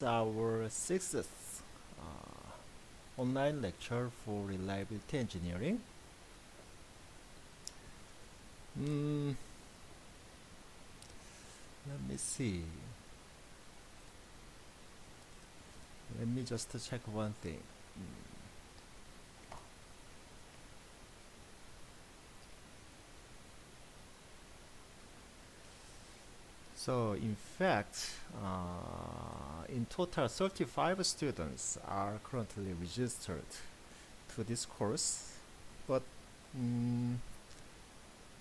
Our sixth online lecture for reliability engineering. Mm, Let me see. Let me just check one thing. So, in fact, in total, 35 students are currently registered to this course, but mm,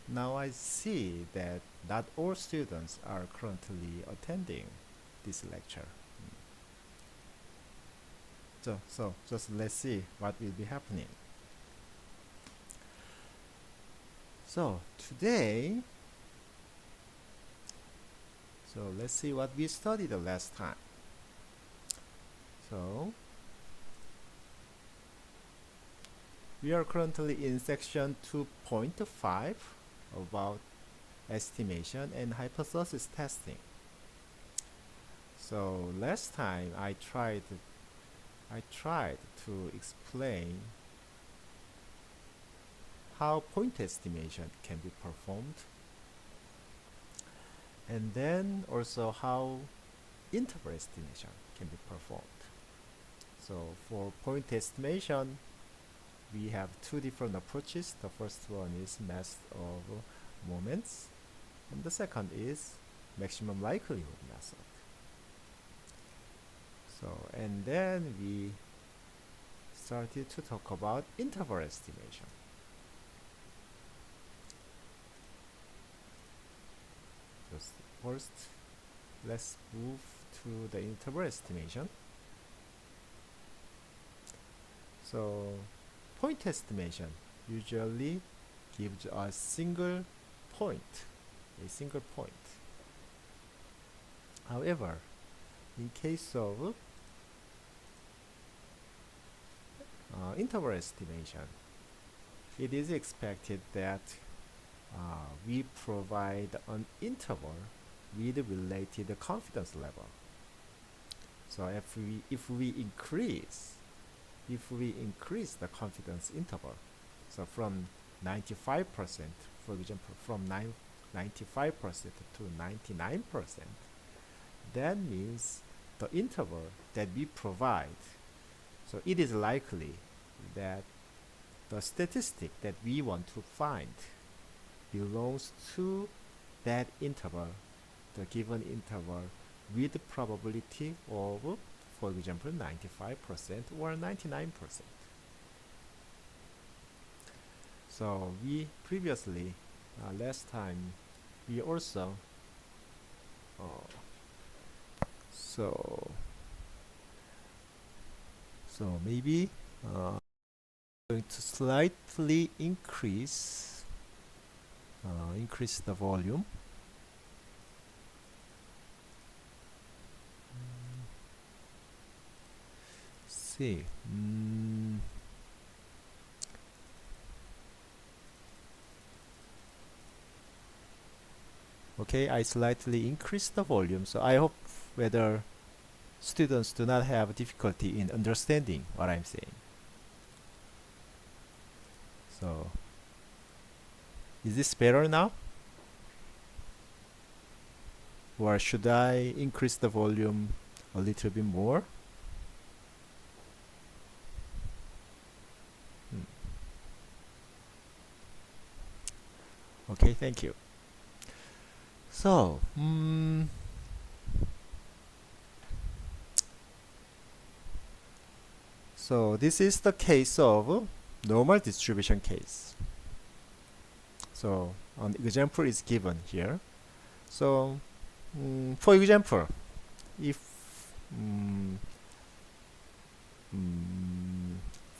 now I see that not all students are currently attending this lecture. So just let's see what will be happening. So today, let's see what we studied the last time. So we are currently in section 2.5 about estimation and hypothesis testing. So last time I tried to explain how point estimation can be performed, and then also how interval estimation can be performed. So for point estimation, we have two different approaches. The first one is method of moments, and the second is maximum likelihood method. So, and then we started to talk about interval estimation. Just first, let's move to the interval estimation. So, point estimation usually gives a single point. However, in case of interval estimation, it is expected that we provide an interval with related confidence level. So if we increase the confidence interval, so from 95%, for example, from 95% to 99%, that means the interval that we provide, so it is likely that the statistic that we want to find belongs to that interval, the given interval, with the probability of, for example, 95% or 99%. So we previously, last time, we also so maybe going to slightly increase the volume. See. Okay, I slightly increased the volume, so I hope whether students do not have difficulty in understanding what I'm saying. So, is this better now? Or should I increase the volume a little bit more? Okay, thank you. So, so this is the case of normal distribution case. So an example is given here. So for example, if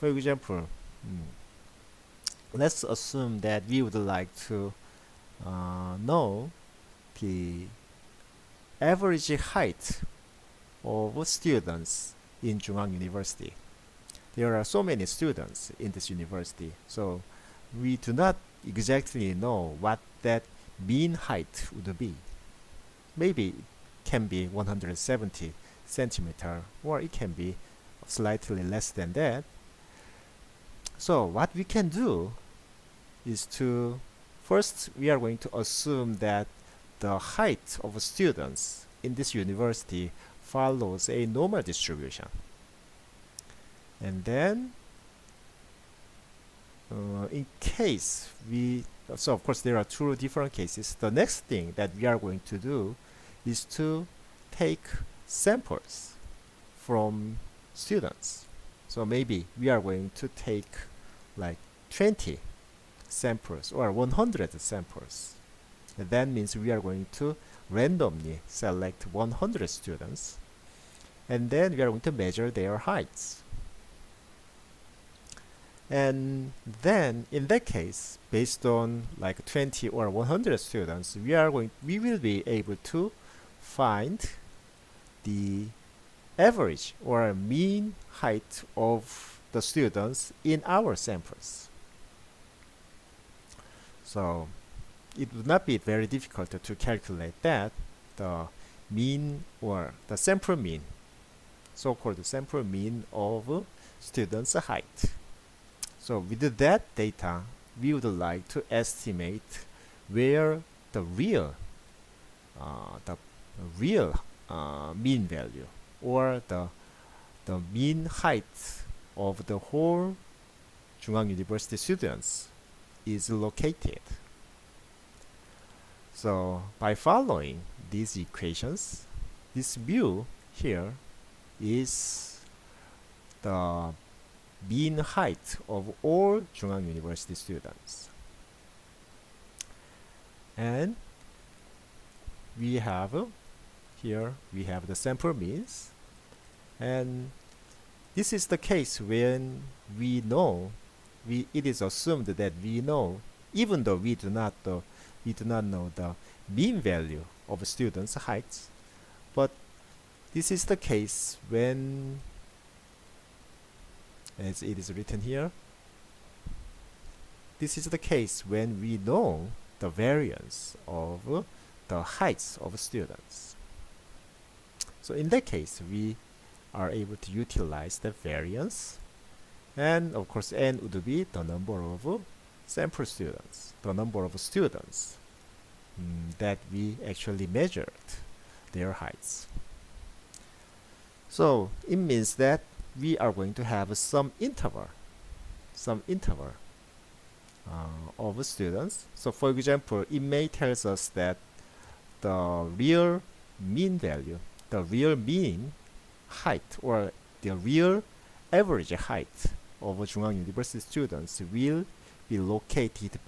for example, let's assume that we would like to know the average height of students in Chunghang University. There are so many students in this university, so we do not exactly know what that mean height would be. Maybe it can be 170 centimeter, or it can be slightly less than that. So what we can do is to first we are going to assume that the height of students in this university follows a normal distribution. And then in case so of course there are two different cases. The next thing that we are going to do is to take samples from students. So maybe we are going to take like 20 samples or 100 samples. And that means we are going to randomly select 100 students, and then we are going to measure their heights. And then in that case, based on like 20 or 100 students, we will be able to find the average or mean height of the students in our samples. So it would not be very difficult to calculate that, the mean or the sample mean, so-called sample mean of students' height. So with that data, we would like to estimate where the real mean value or the mean height of the whole Chungang University students is located. So by following these equations, this view here is the mean height of all Chungang University students. And we have here we have the sample means, and this is the case when we know it is assumed that we know, even though we do not know the mean value of students' heights, but this is the case when, as it is written here, this is the case when we know the variance of the heights of students. So in that case, we are able to utilize the variance, and of course n would be the number of sample students, the number of students that we actually measured their heights. So it means that we are going to have some interval of students. So for example, it may tell us that the real mean value, the real mean height, or the real average height of Chungang University students will be located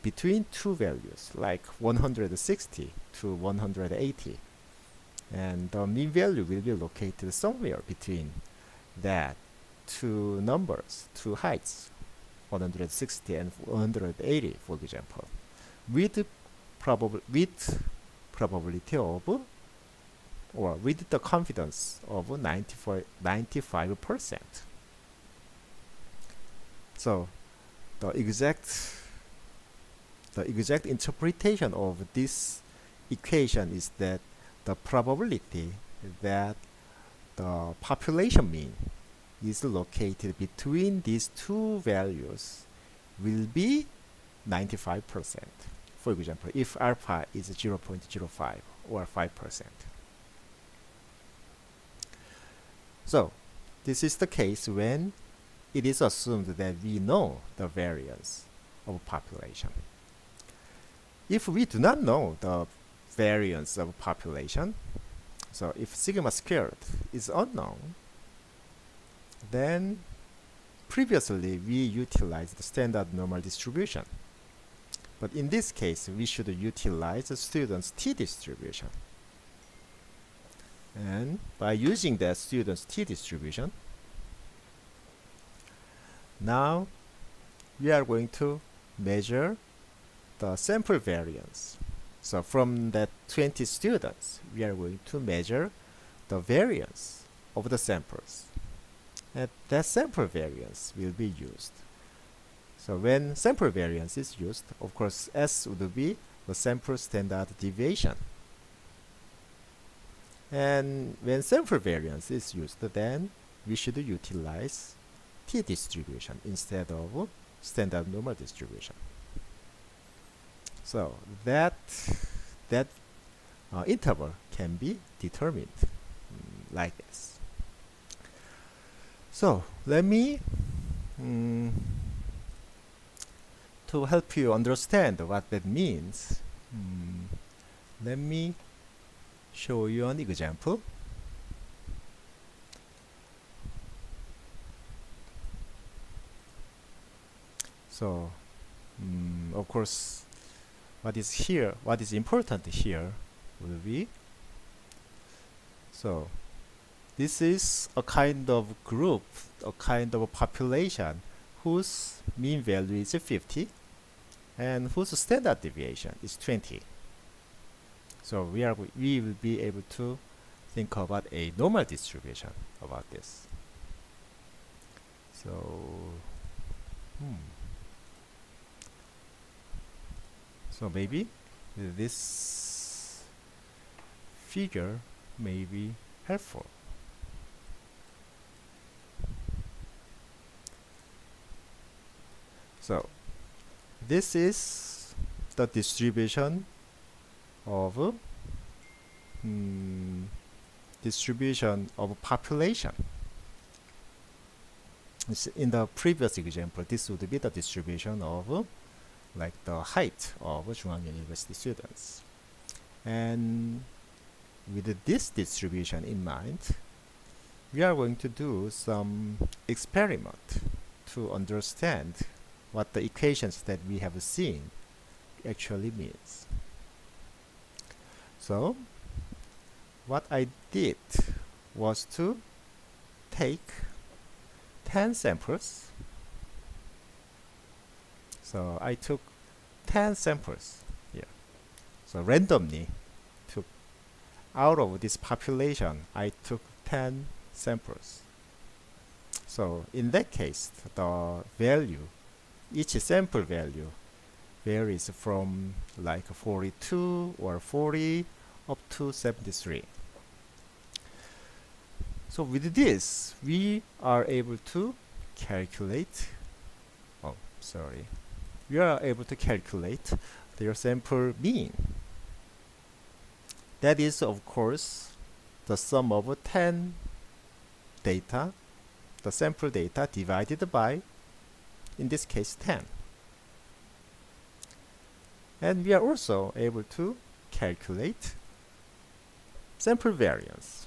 between two values, like 160 to 180, and the mean value will be located somewhere between that two numbers, two heights, 160 and 180, for example, with probability of, or with the confidence of 95%. So the exact interpretation of this equation is that the probability that the population mean is located between these two values will be 95%. For example, if alpha is 0.05 or 5%. So this is the case when it is assumed that we know the variance of population. If we do not know the variance of population, so if sigma squared is unknown, then previously we utilized the standard normal distribution. But in this case, we should utilize the student's t-distribution. And by using that student's t-distribution, now we are going to measure the sample variance. So from that 20 students, we are going to measure the variance of the samples. And that sample variance will be used. So when sample variance is used, of course, S would be the sample standard deviation. And when sample variance is used, then we should utilize t-distribution instead of standard normal distribution. So that interval can be determined like this. So let me to help you understand what that means, let me show you an example. So of course what is important here will be, so this is a kind of group, a kind of a population whose mean value is 50 and whose standard deviation is 20. So we will be able to think about a normal distribution about this. So so maybe this figure may be helpful. So this is the distribution of population. In the previous example, this would be the distribution of like the height of Chungang University students. And with this distribution in mind, we are going to do some experiment to understand what the equations that we have seen actually means. So what I did was to take 10 samples. So I took 10 samples here. So randomly took out of this population, I took 10 samples. So in that case, the value, each sample value varies from like 42 or 40 up to 73. So with this, we are able to calculate, we are able to calculate their sample mean. That is, of course, the sum of 10 data, the sample data divided by, in this case, 10. And we are also able to calculate sample variance.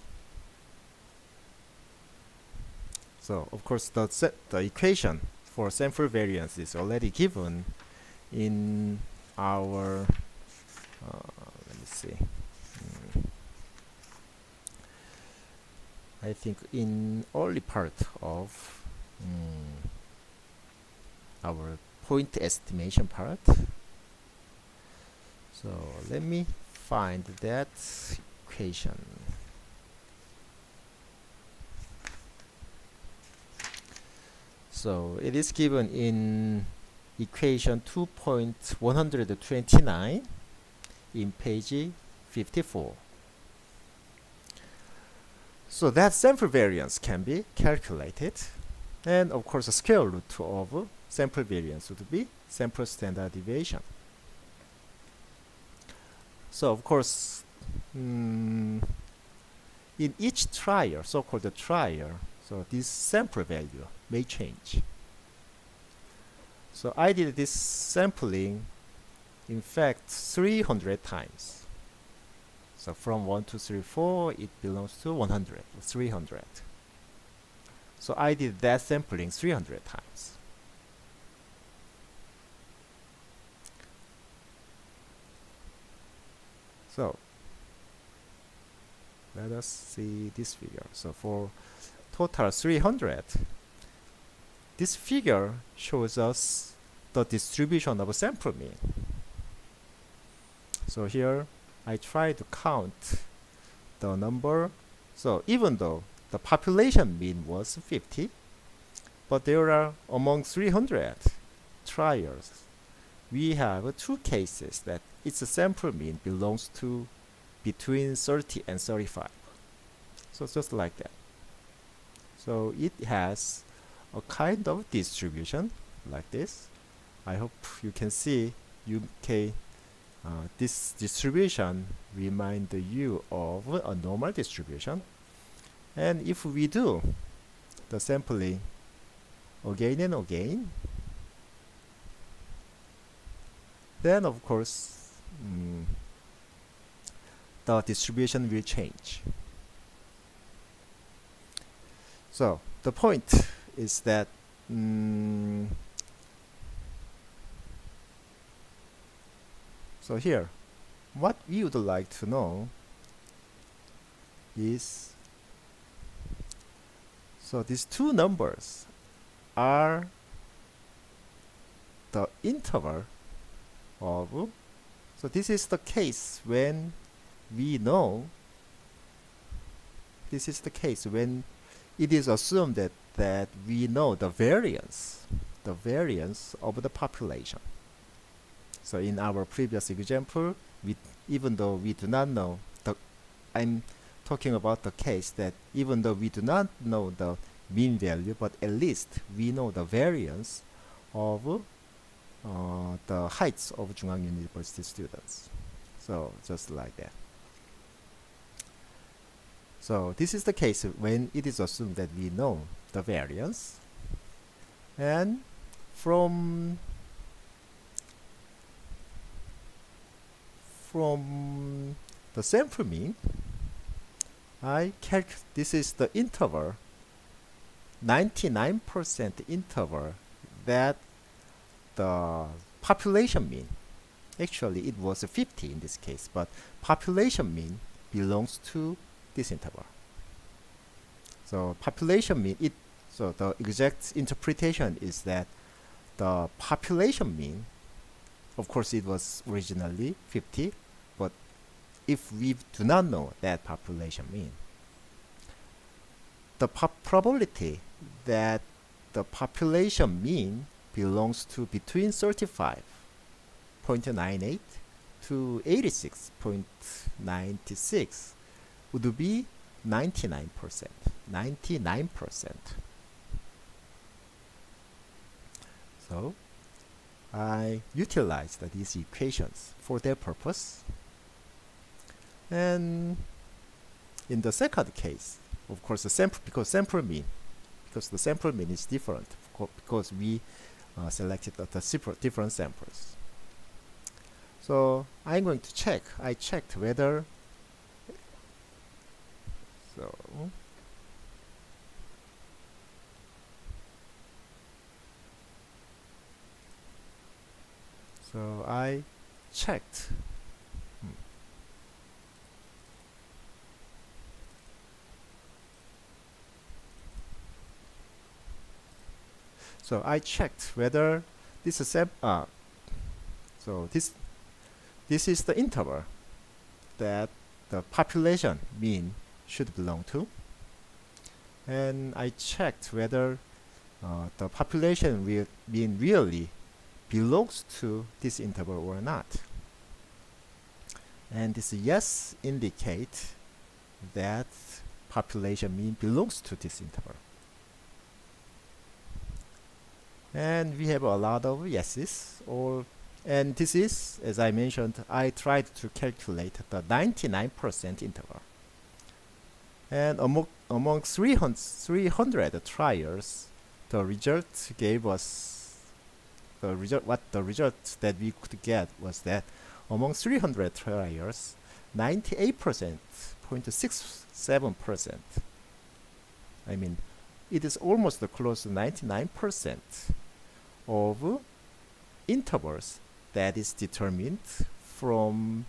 So, of course, the equation for sample variance is already given in our, let me see, I think in early part of our point estimation part. So let me find that equation. So it is given in equation 2.129 in page 54. So that sample variance can be calculated, and of course the square root of sample variance would be sample standard deviation. So of course in each trial, so-called trial, so this sample value may change. So I did this sampling in fact 300 times. So from 1, 2, 3, 4 it belongs to 100, 300. So I did that sampling 300 times. So let us see this figure. So for total 300, this figure shows us the distribution of a sample mean. So here I try to count the number. So even though the population mean was 50, but there are among 300 trials, we have two cases that its sample mean belongs to between 30 and 35. So just like that. So it has a kind of distribution like this. I hope you can see this distribution remind you of a normal distribution. And if we do the sampling again and again, then of course the distribution will change. So the point is that so here what we would like to know is, so these two numbers are the interval of, so this is the case when we know, this is the case when it is assumed that we know the variance of the population. So in our previous example, even though we do not know I'm talking about the case that even though we do not know the mean value, but at least we know the variance of the heights of Jungang University students. So just like that. So this is the case when it is assumed that we know the variance, and from the sample mean, this is the interval, 99% interval that the population mean, actually it was 50 in this case, but population mean belongs to this interval. So population mean, so the exact interpretation is that the population mean, of course it was originally 50, but if we do not know that population mean, the probability that the population mean belongs to between 35.98 to 86.96 would be 99%. So I utilized these equations for their purpose. And in the second case, of course, the sample because the sample mean is different because we selected the different samples. So I'm going to check. I checked whether so I checked. So I checked whether this is so this is the interval that the population mean should belong to, and I checked whether the population mean really belongs to this interval or not. And this yes indicate that population mean belongs to this interval. And we have a lot of yeses, and this is, as I mentioned, I tried to calculate the 99% interval. And among 300 trials, the result gave us the result that we could get was that among 300 trials, 98.67%. I mean, it is almost close to 99% of intervals that is determined from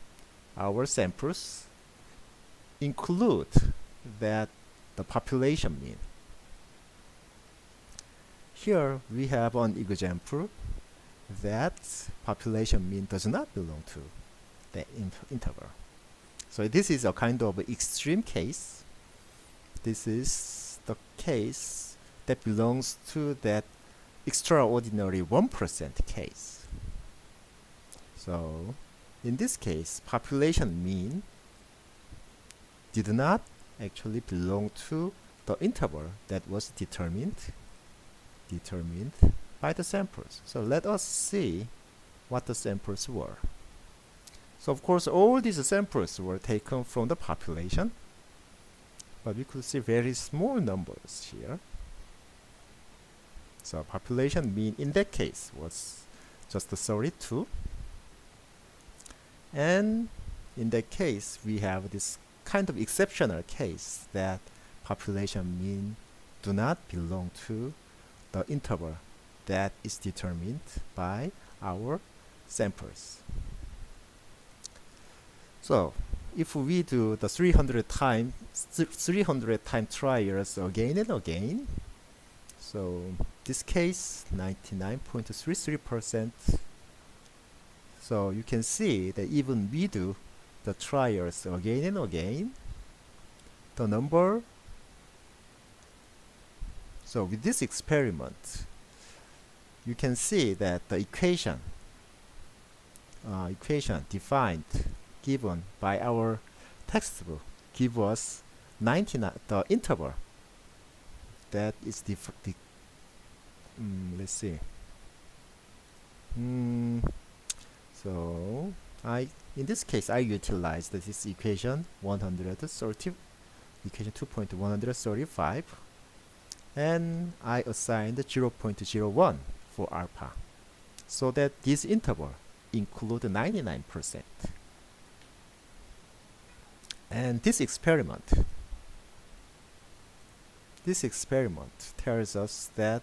our samples include that the population mean. Here we have an example that population mean does not belong to the interval. So this is a kind of extreme case. This is the case that belongs to that extraordinary 1% case. So in this case, population mean did not actually belong to the interval that was determined by the samples. So let us see what the samples were. So of course all these samples were taken from the population, but we could see very small numbers here. So population mean in that case was just 32, and in that case we have this kind of exceptional case that population mean do not belong to the interval that is determined by our samples. So if we do the 300 time trials again and again, so this case 99.33%. So you can see that even we do the trials again and again, the number. So with this experiment, you can see that the equation defined given by our textbook give us 99, the interval that is let's see. So in this case I utilized this equation 130, equation 2.135, and I assigned 0.01 for alpha, so that this interval include 99%. And this experiment tells us that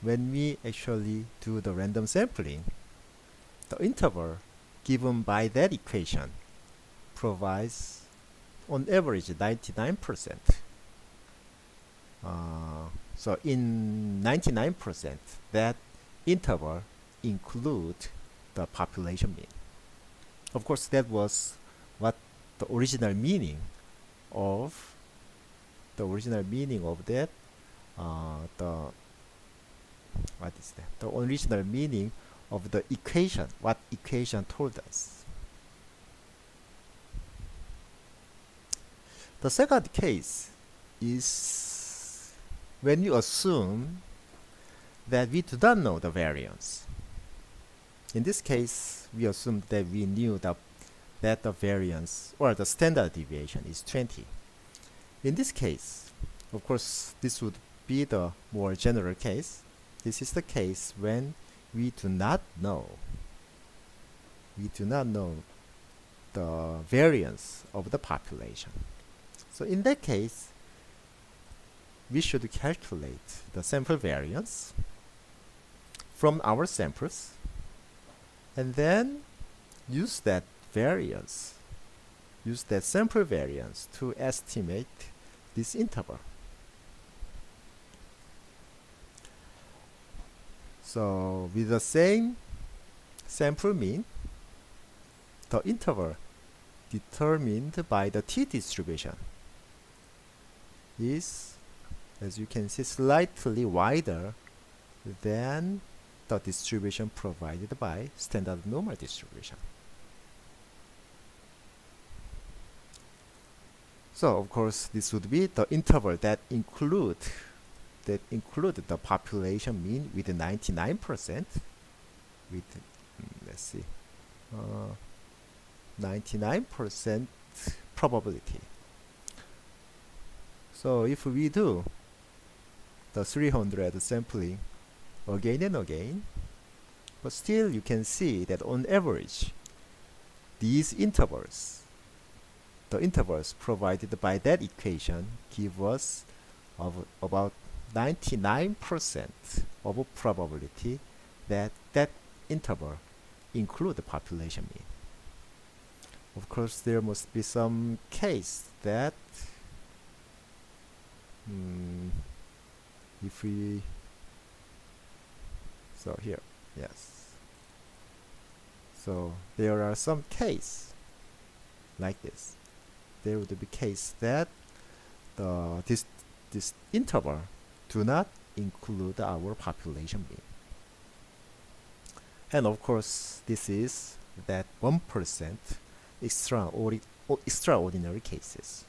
when we actually do the random sampling, the interval given by that equation provides on average 99%. So in 99%, that interval include the population mean. Of course, that was what the original meaning of that what is that? The original meaning of the equation, what equation told us. The second case is when you assume that we do not know the variance. In this case, we assumed that we knew that the variance or the standard deviation is 20. In this case, of course, this would be the more general case. This is the case when we do not know the variance of the population. So in that case, we should calculate the sample variance from our samples and then use that sample variance to estimate this interval. So with the same sample mean, the interval determined by the t-distribution is, as you can see, slightly wider than the distribution provided by standard normal distribution. So of course this would be the interval that include the population mean with 99%, with let's see 99% probability. So if we do the 300 sampling again and again, but still you can see that on average these intervals, the intervals provided by that equation, give us about 99% of probability that that interval include the population mean. Of course, there must be some case that if we here, yes. So there are some case like this. There would be case that this interval do not include our population mean. And of course, this is that 1% extraordinary cases.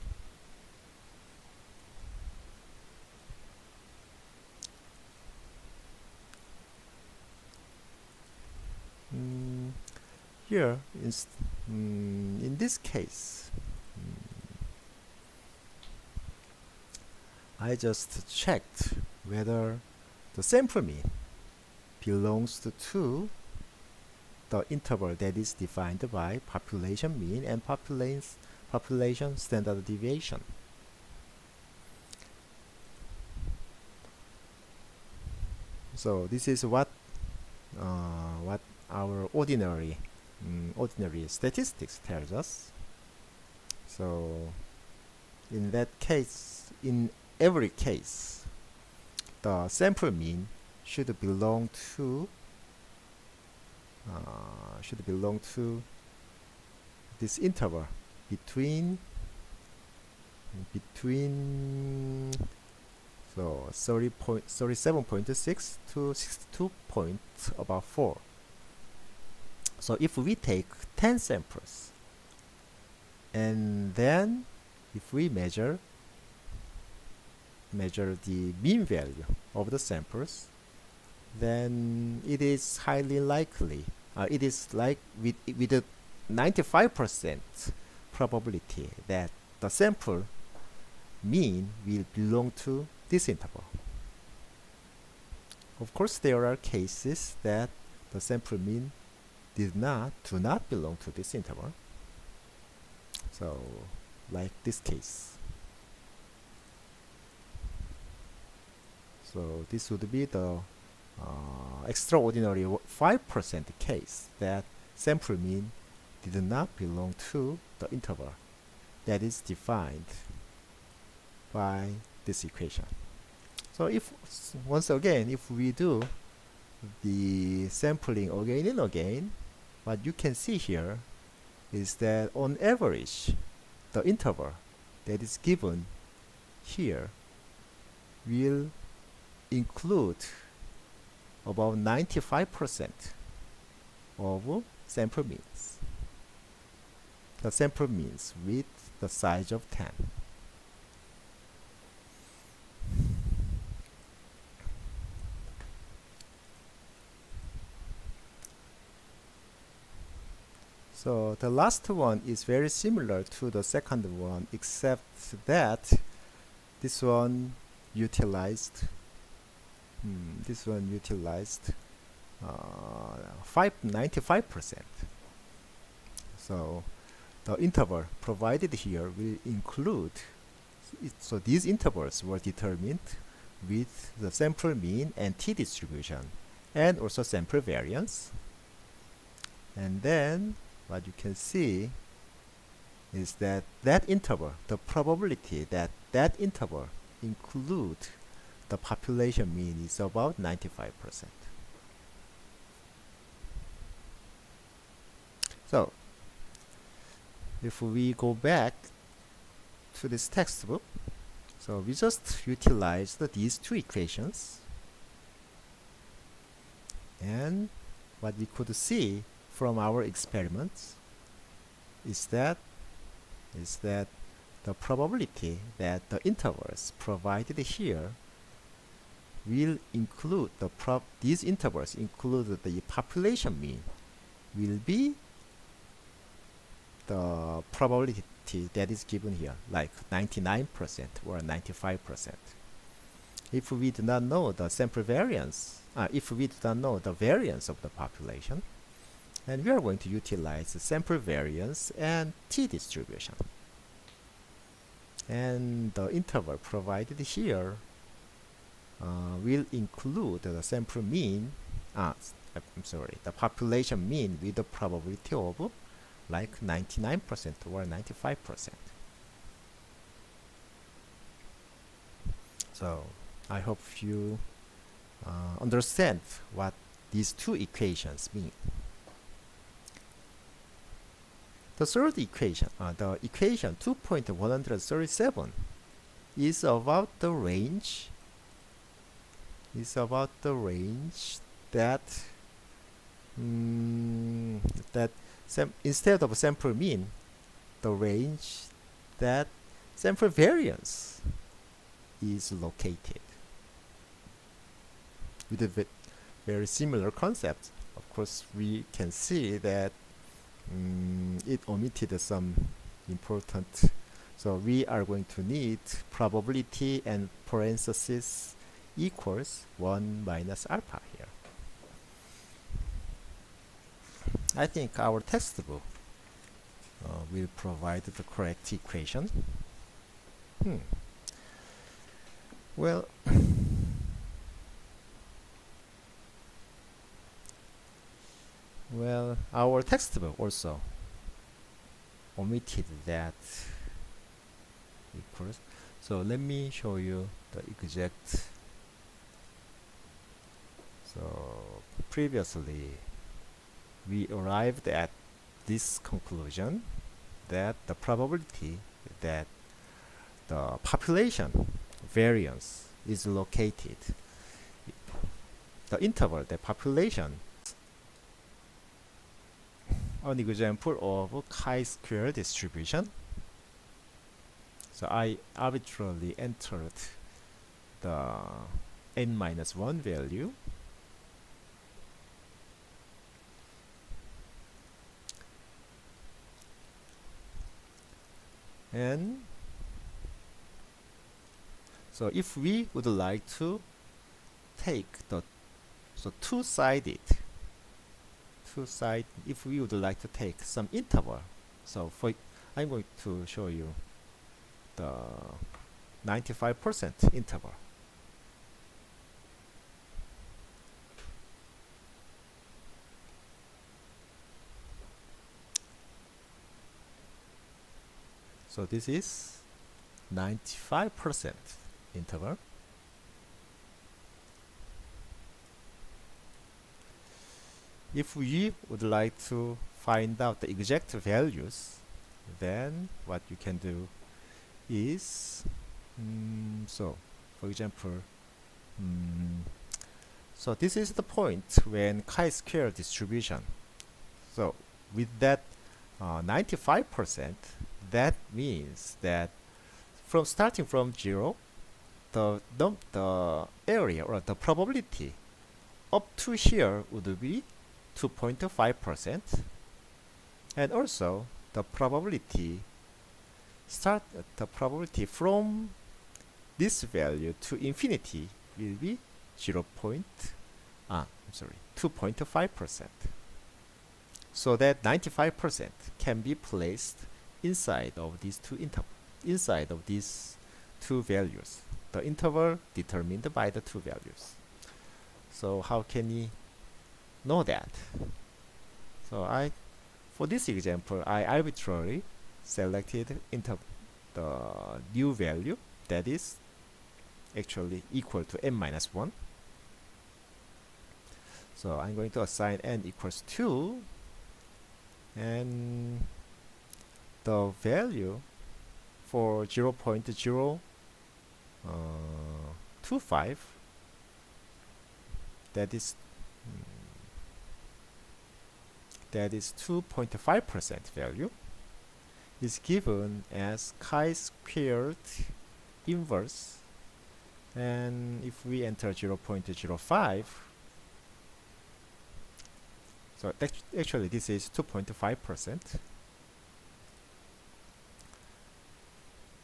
here in this case, I just checked whether the sample mean belongs to the interval that is defined by population mean and population standard deviation. So this is what our ordinary statistics tells us. So in that case, in every case, the sample mean should belong to this interval between so 37.6 to 62.4. So if we take 10 samples and then if we measure the mean value of the samples, then it is highly likely, it is like with a 95% probability that the sample mean will belong to this interval. Of course, there are cases that the sample mean do not belong to this interval. So, like this case. So this would be the extraordinary 5% case that sample mean did not belong to the interval that is defined by this equation. So if once again, if we do the sampling again and again, what you can see here is that on average, the interval that is given here will include about 95% of sample means. The sample means with the size of 10. So the last one is very similar to the second one, except that this one utilized 95%. So the interval provided here will include so these intervals were determined with the sample mean and t-distribution and also sample variance. And then what you can see is that interval, the probability that interval include the population mean is about 95%. So if we go back to this textbook, so we just utilized these two equations, and what we could see from our experiments is that the probability that the intervals provided here will include these intervals include the population mean will be the probability that is given here, like 99% or 95%. If we do not know the sample variance, if we do not know the variance of the population, then we are going to utilize the sample variance and t-distribution. And the interval provided here will include the sample mean, the population mean with the probability of like 99% or 95%. So I hope you understand what these two equations mean. The third equation, the equation 2.137 is about the range that instead of sample mean, the range that sample variance is located. With a very similar concept, of course, we can see that it omitted some important. So we are going to need probability and parenthesis equals 1 minus alpha here. I think our textbook will provide the correct equation. Well, our textbook also omitted that equals. So let me show you the exact. So previously we arrived at this conclusion that the probability that the population variance is located, the interval, the population, an example of chi-square distribution. So I arbitrarily entered the n-1 value, and so if we would like to take the two-sided, if we would like to take some interval, so I'm going to show you the 95% interval. So this is 95% interval. If we would like to find out the exact values, then what you can do is, so for example, so this is the point when chi-square distribution. So with that 95%, that means that from starting from 0, the area or the probability up to here would be 2.5%, and also the probability from this value to infinity will be 2.5%. So that 95% can be placed inside of these two values, the interval determined by the two values. So how can we know that? So for this example, I arbitrarily selected the new value that is actually equal to n-1. So I'm going to assign n equals 2, and the value for 0.025, that is 2.5% value, is given as chi-squared inverse, and if we enter 0.05, so actually this is 2.5%,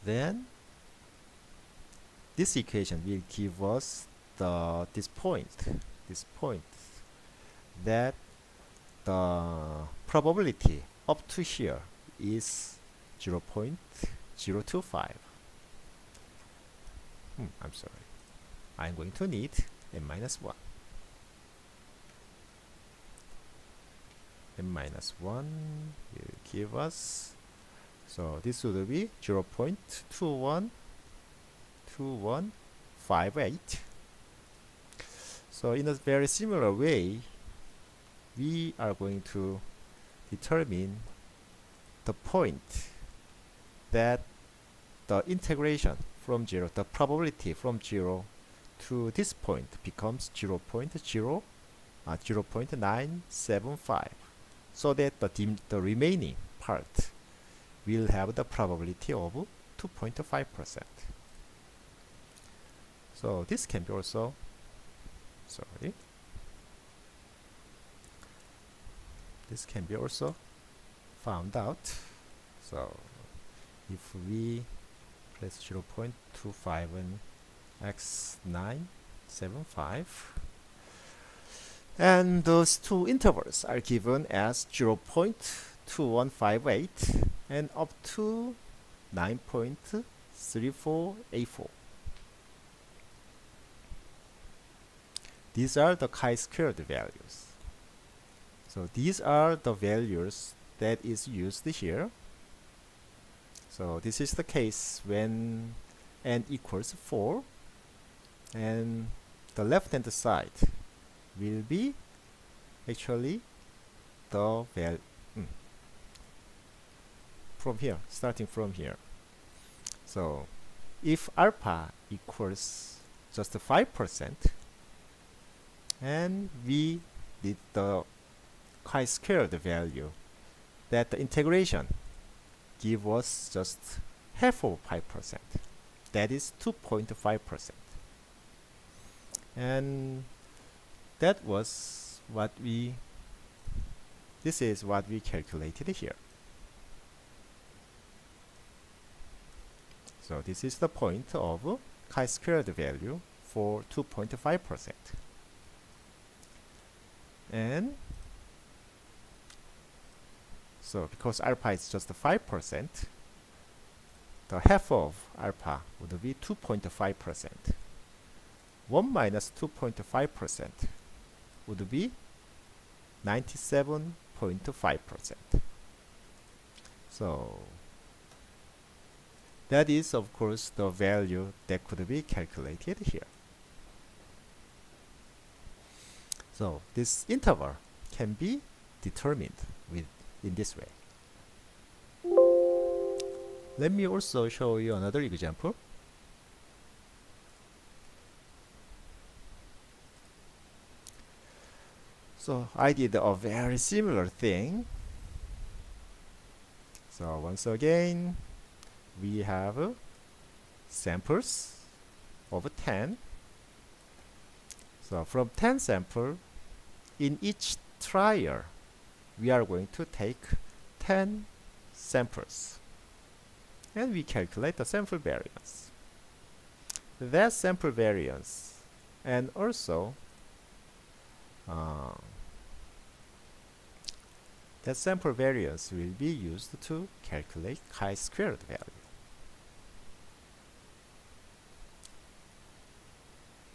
then this equation will give us this point that the probability up to here is 0.025. I'm sorry, I'm going to need n-1. n-1 will give us, so this would be 0.2158. So in a very similar way, we are going to determine the point that the integration from 0, the probability from 0 to this point becomes 0.975, so that the remaining part will have the probability of 2.5%. So this can be also, this can be also found out. So if we place 0.25 and x975, and those two intervals are given as 0.2158 and up to 9.3484. These are the chi-squared values. So these are the values that is used here. So this is the case when n equals 4, and the left hand side will be actually the value from here, starting from here. So if alpha equals just 5%, and we did the chi-squared value, that the integration give us just half of 5%, that is 2.5%, and that was what this is what we calculated here. So this is the point of chi-squared value for 2.5%. And so because alpha is just 5%, the half of alpha would be 2.5%. 1 minus 2.5% would be 97.5%. So that is, of course, the value that could be calculated here. So this interval can be determined in this way. Let me also show you another example. So I did a very similar thing. So once again, we have samples of 10. So from 10 samples, in each trial, we are going to take 10 samples, and we calculate the sample variance. That sample variance and also that sample variance will be used to calculate chi-squared value.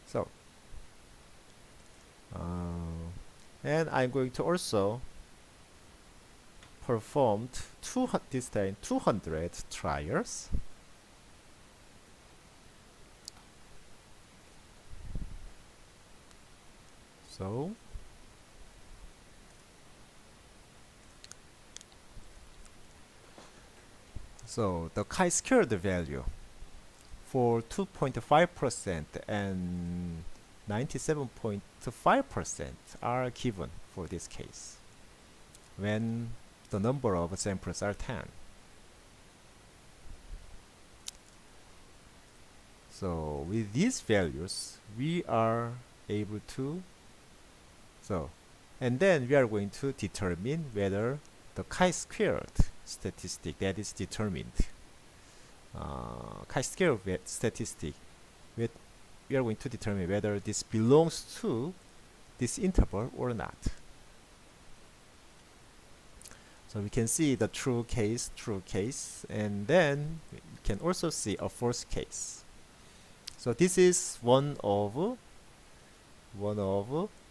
So and I'm going to also perform this time 200 trials. So the chi-squared value for 2.5% and 97.5% are given for this case when the number of samples are 10. So with these values, we are able to and then we are going to determine whether the chi-squared statistic that is determined, chi-squared statistic, we are going to determine whether this belongs to this interval or not. So we can see the true case, and then we can also see a false case. So this is one of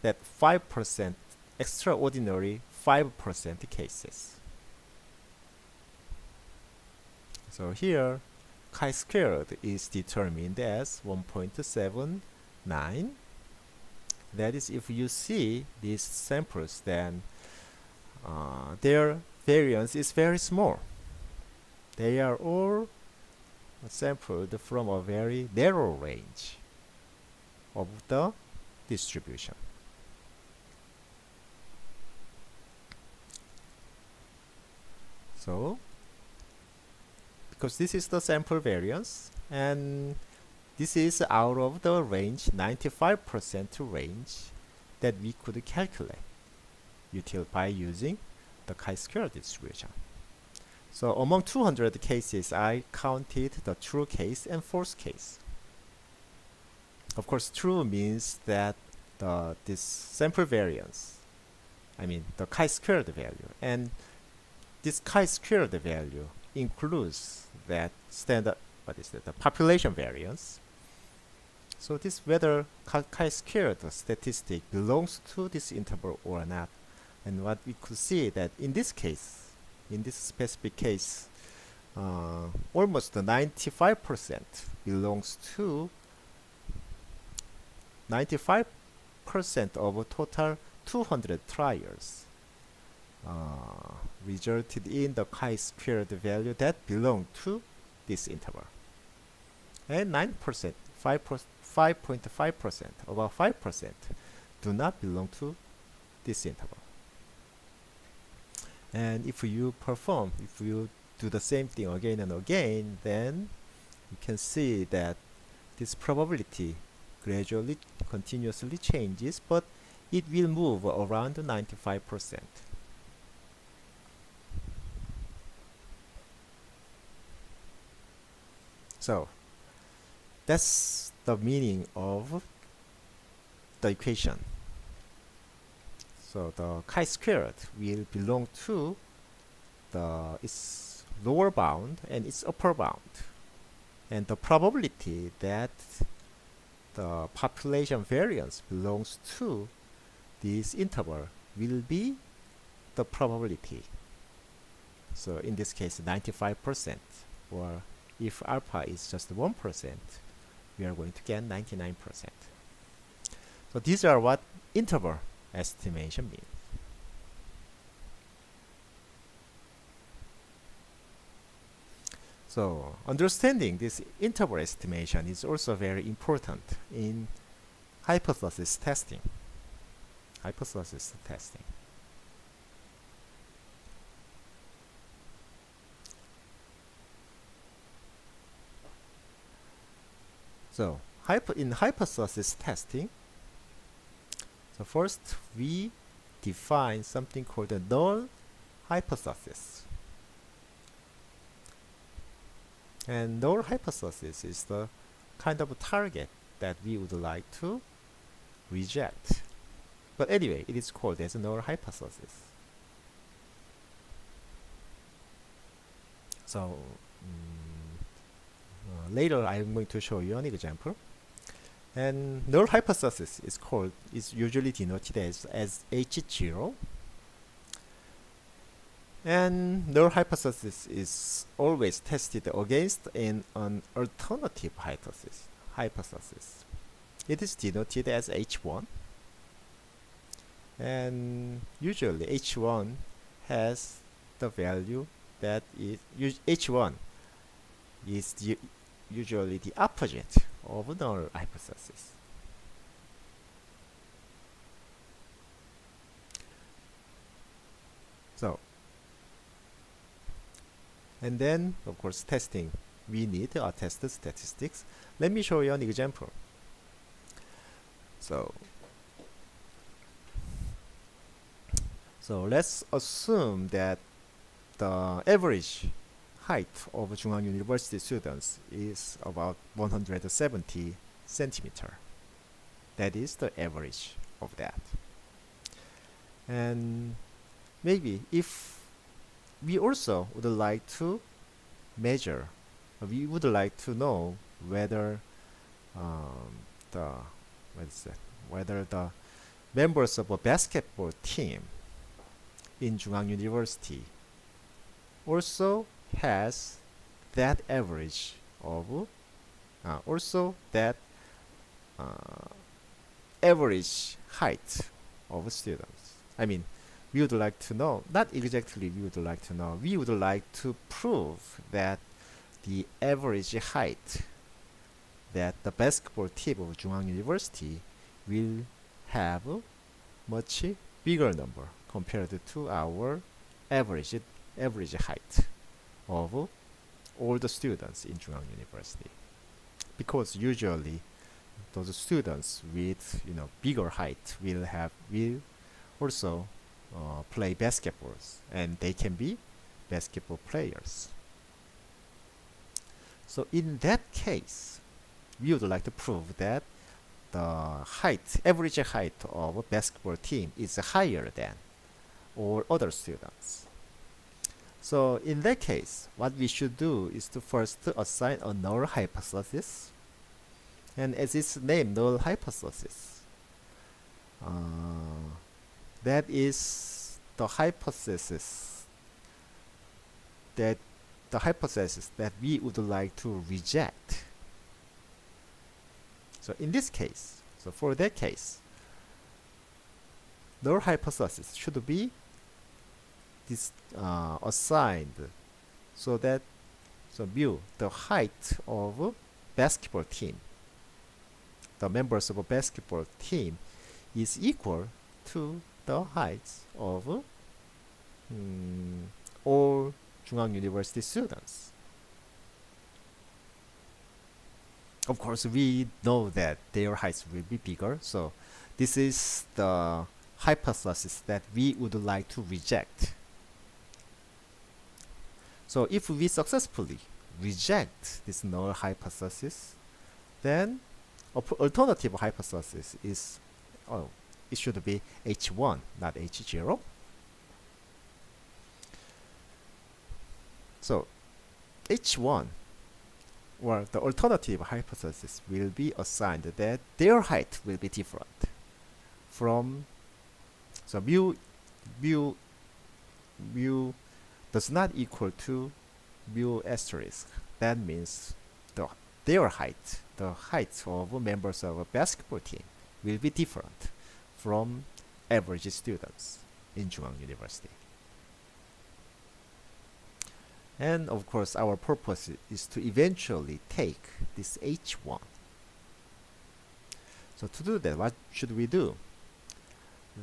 that 5% extraordinary 5% cases. So here chi-squared is determined as 1.79. That is, if you see these samples, then their variance is very small. They are all sampled from a very narrow range of the distribution. So because this is the sample variance, and this is out of the range, 95% range, that we could calculate by using the chi-square distribution. So among 200 cases, I counted the true case and false case. Of course, true means that this sample variance, I mean the chi-squared value, and this chi-squared value includes that standard, what is that, the population variance. So this whether chi-squared statistic belongs to this interval or not. And what we could see that in this case, in this specific case, almost 95% belongs to 95% of total 200 trials resulted in the chi-squared value that belong to this interval. And 9%, 5.5%, about 5% do not belong to this interval. And if you do the same thing again and again, then you can see that this probability gradually, continuously changes, but it will move around 95%. So that's the meaning of the equation. So the chi-squared will belong to its lower bound and its upper bound. And the probability that the population variance belongs to this interval will be the probability. So in this case, 95%, or if alpha is just 1%, we are going to get 99%. So these are what interval estimation means. So understanding this interval estimation is also very important in hypothesis testing. So in hypothesis testing, so first we define something called a null hypothesis. And null hypothesis is the kind of target that we would like to reject. But anyway, it is called as a null hypothesis. So later I am going to show you an example. And null hypothesis is usually denoted as H0. And null hypothesis is always tested against an alternative hypothesis. It is denoted as H1. And usually H1 has the value that is H1 is usually the opposite of null hypothesis. So, and then of course testing, we need a test statistics. Let me show you an example. So let's assume that the average height of Jungang University students is about 170 centimeter. That is the average of that. And maybe if we also would like to measure, we would like to know whether whether the members of a basketball team in Jungang University also has that average of also that average height of students. I mean, we would like to know, not exactly we would like to know, we would like to prove that the average height that the basketball team of Jungang University will have a much bigger number compared to our average height of all the students in Jungang University. Because usually those students with bigger height will also play basketballs, and they can be basketball players. So in that case, we would like to prove that the average height of a basketball team is higher than all other students. So in that case, what we should do is to first assign a null hypothesis. And as its name, null hypothesis, that is the hypothesis that we would like to reject. So in this case, so for that case, null hypothesis should be assigned so that mu, the height of a basketball team, the members of a basketball team, is equal to the heights of all Chungang University students. Of course, we know that their heights will be bigger, so this is the hypothesis that we would like to reject. So if we successfully reject this null hypothesis, then alternative hypothesis is, it should be H1, not H0. So H1, or the alternative hypothesis, will be assigned that their height will be different from, so mu does not equal to mu asterisk. That means their height, the height of members of a basketball team, will be different from average students in Chungang University. And of course, our purpose is to eventually take this H1. So to do that, what should we do?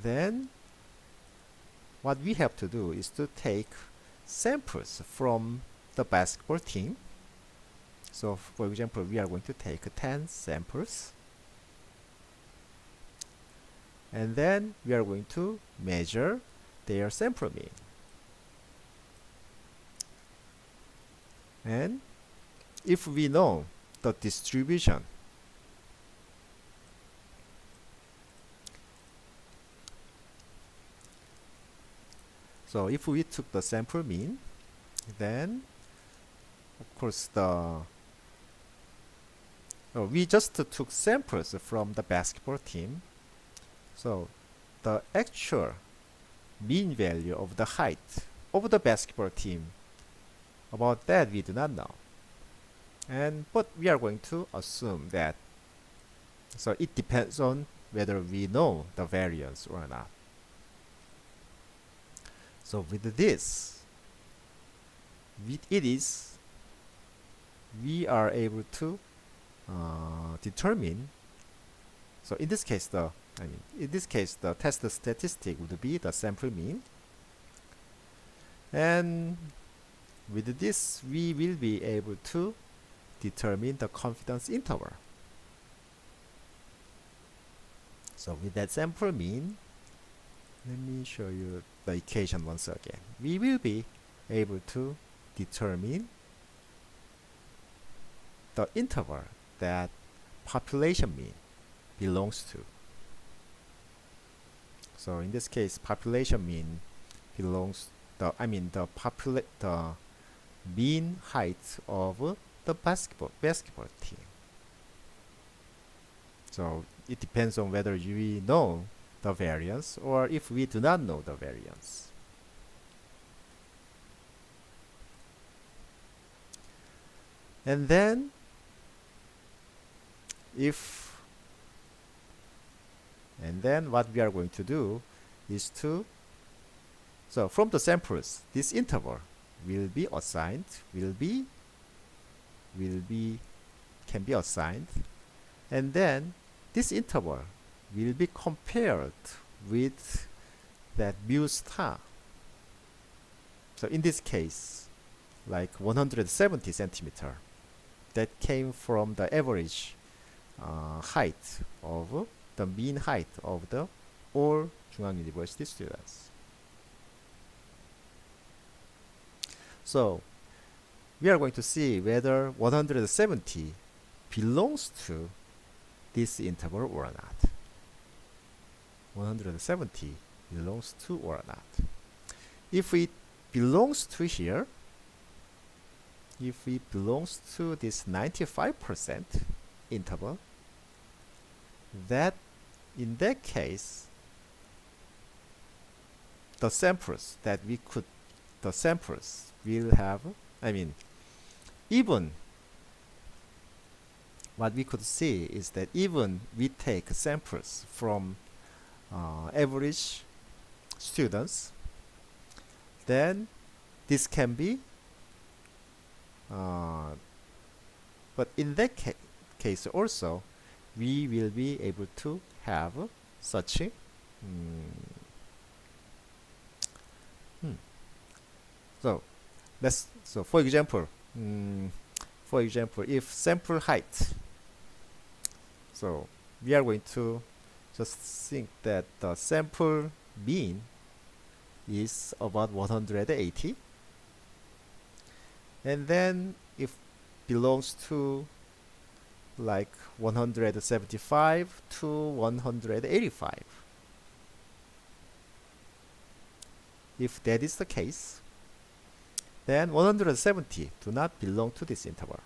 Then what we have to do is to take samples from the basketball team. So for example, we are going to take 10 samples. And then we are going to measure their sample mean. And if we know the distribution, so if we took the sample mean, then of course we just took samples from the basketball team. So the actual mean value of the height of the basketball team, about that we do not know. But we are going to assume that, so it depends on whether we know the variance or not. So with this, we are able to determine. So in this case, the test statistic would be the sample mean, and with this, we will be able to determine the confidence interval. So with that sample mean, let me show you the equation once again. We will be able to determine the interval that population mean belongs to. So in this case, population mean belongs the mean height of the basketball team. So it depends on whether we know the variance or if we do not know the variance. And then what we are going to do is to, so from the samples, this interval will be assigned, can be assigned, and then this interval will be compared with that mu star. So in this case, like 170 centimeter, that came from the average height of the mean height of the all Chungang University students. So we are going to see whether 170 belongs to this interval or not. 170 belongs to or not. If it belongs to here, if it belongs to this 95% interval, that in that case, the samples will have, even what we could see is that even we take samples from average students, then this can be, but in that case also, we will be able to have such a so for example, if sample height, so we are going to just think that the sample mean is about 180, and then if belongs to like 175 to 185, if that is the case, then 170 do not belong to this interval.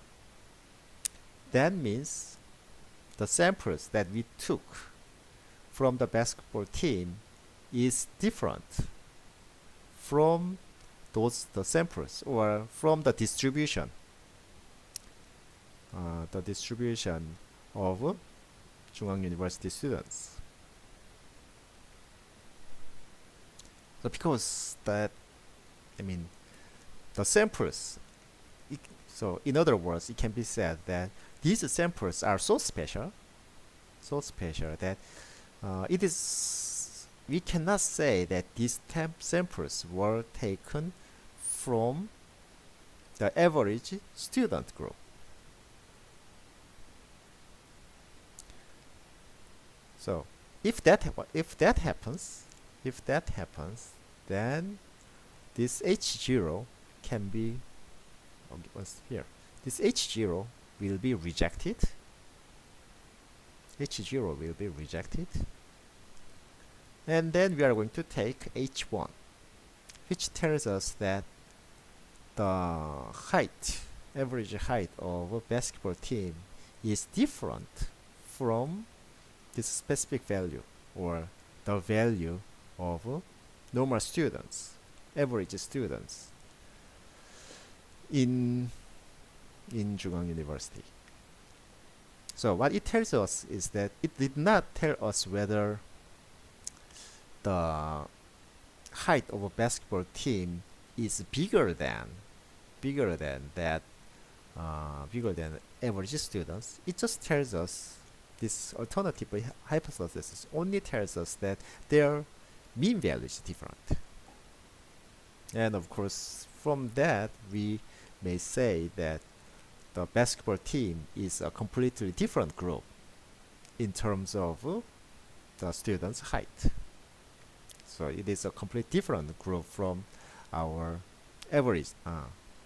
That means the samples that we took from the basketball team is different from the samples, or from the distribution of Chungang University students. So because that, the samples, so in other words, it can be said that these samples are so special that we cannot say that these samples were taken from the average student group. So if that happens, then this H0 can be, here, this H0 will be rejected. H0 will be rejected. And then we are going to take H1, which tells us that the average height of a basketball team is different from this specific value, or the value of normal students, average students in Chungang University. So what it tells us is that it did not tell us whether the height of a basketball team is bigger than average students. It just tells us, this alternative hypothesis only tells us that their mean value is different. And of course, from that we may say that the basketball team is a completely different group in terms of the students' height. So it is a completely different group from our average,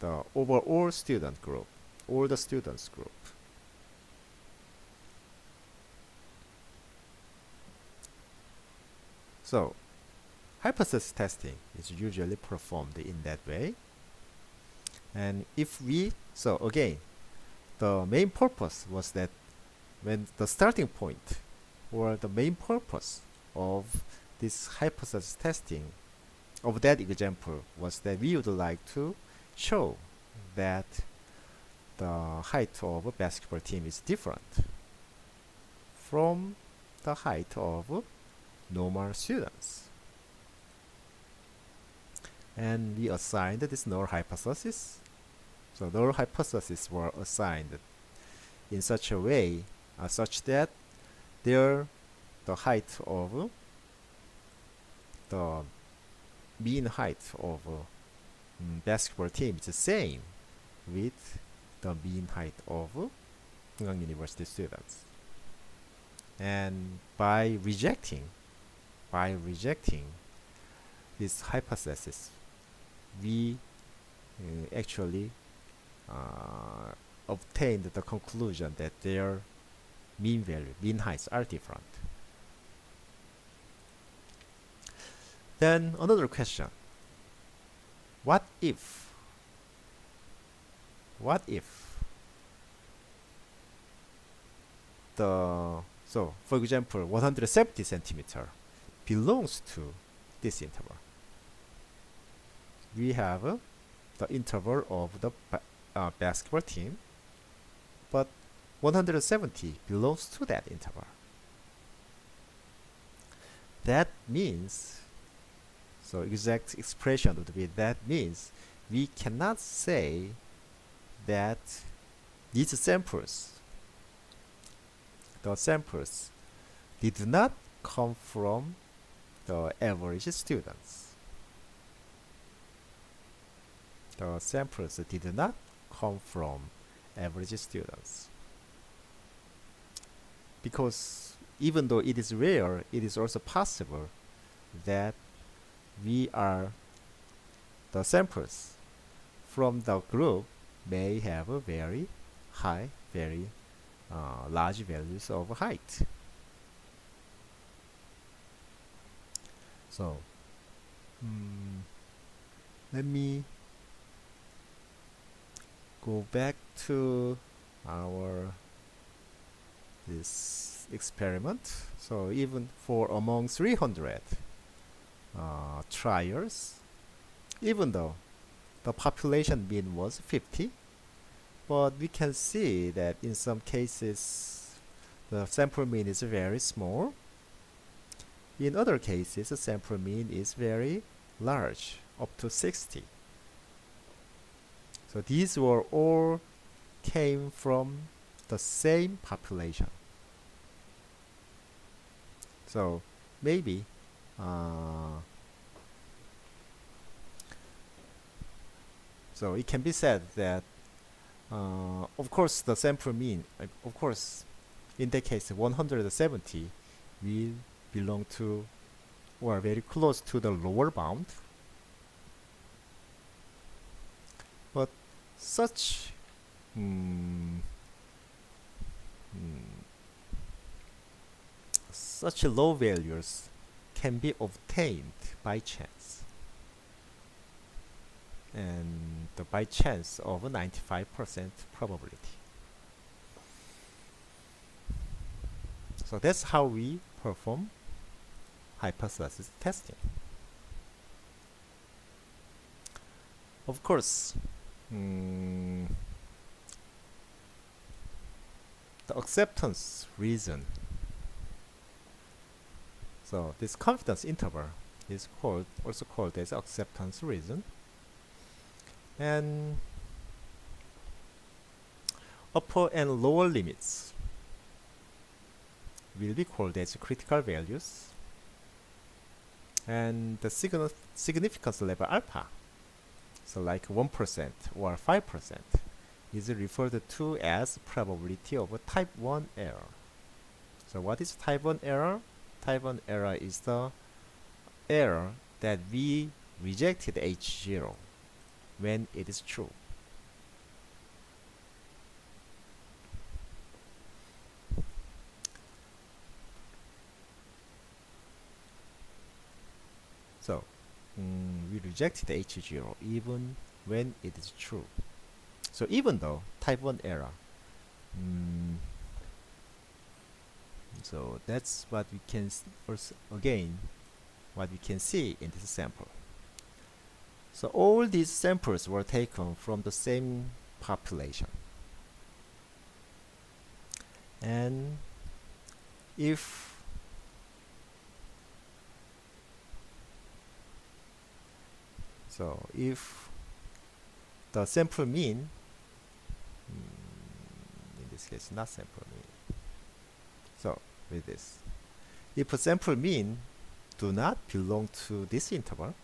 the overall student group, or the students group. So hypothesis testing is usually performed in that way. And if we, so again, the main purpose was that when the starting point, or the main purpose of this hypothesis testing of that example, was that we would like to show that the height of a basketball team is different from the height of normal students. And we assigned this null hypothesis. So null hypotheses were assigned in such a way such that the height of the mean height of basketball team is the same with the mean height of Chungang University students. And by rejecting this hypothesis, we actually obtained the conclusion that their mean heights are different. Then another question. What if for example 170 centimeter belongs to this interval? We have the interval of the basketball team, but 170 belongs to that interval. That means, so exact expression would be, that means we cannot say that these samples, the samples did not come from the average students. The samples did not come from average students. Because even though it is rare, it is also possible that the samples from the group may have a very high, very large values of height. So let me go back to this experiment. So even for among 300 trials, even though the population mean was 50, but we can see that in some cases the sample mean is very small. In other cases, the sample mean is very large, up to 60. So these were all came from the same population. So maybe so it can be said that of course the sample mean, of course in that case 170 will belong to or very close to the lower bound, but such such low values can be obtained by chance, and by chance of 95% probability. So that's how we perform hypothesis testing. Of course, the acceptance reason. So this confidence interval is also called as acceptance reason, and upper and lower limits will be called as critical values, and the significance level alpha, so like 1% or 5%, is referred to as probability of a type 1 error. So what is type 1 error? Type 1 error is the error that we rejected H0 when it is true. So we rejected H0 even when it is true. So even though type 1 error, so that's what we can what we can see in this sample. So all these samples were taken from the same population, and if the sample mean, in this case not sample mean, so with this, if a sample mean do not belong to this interval,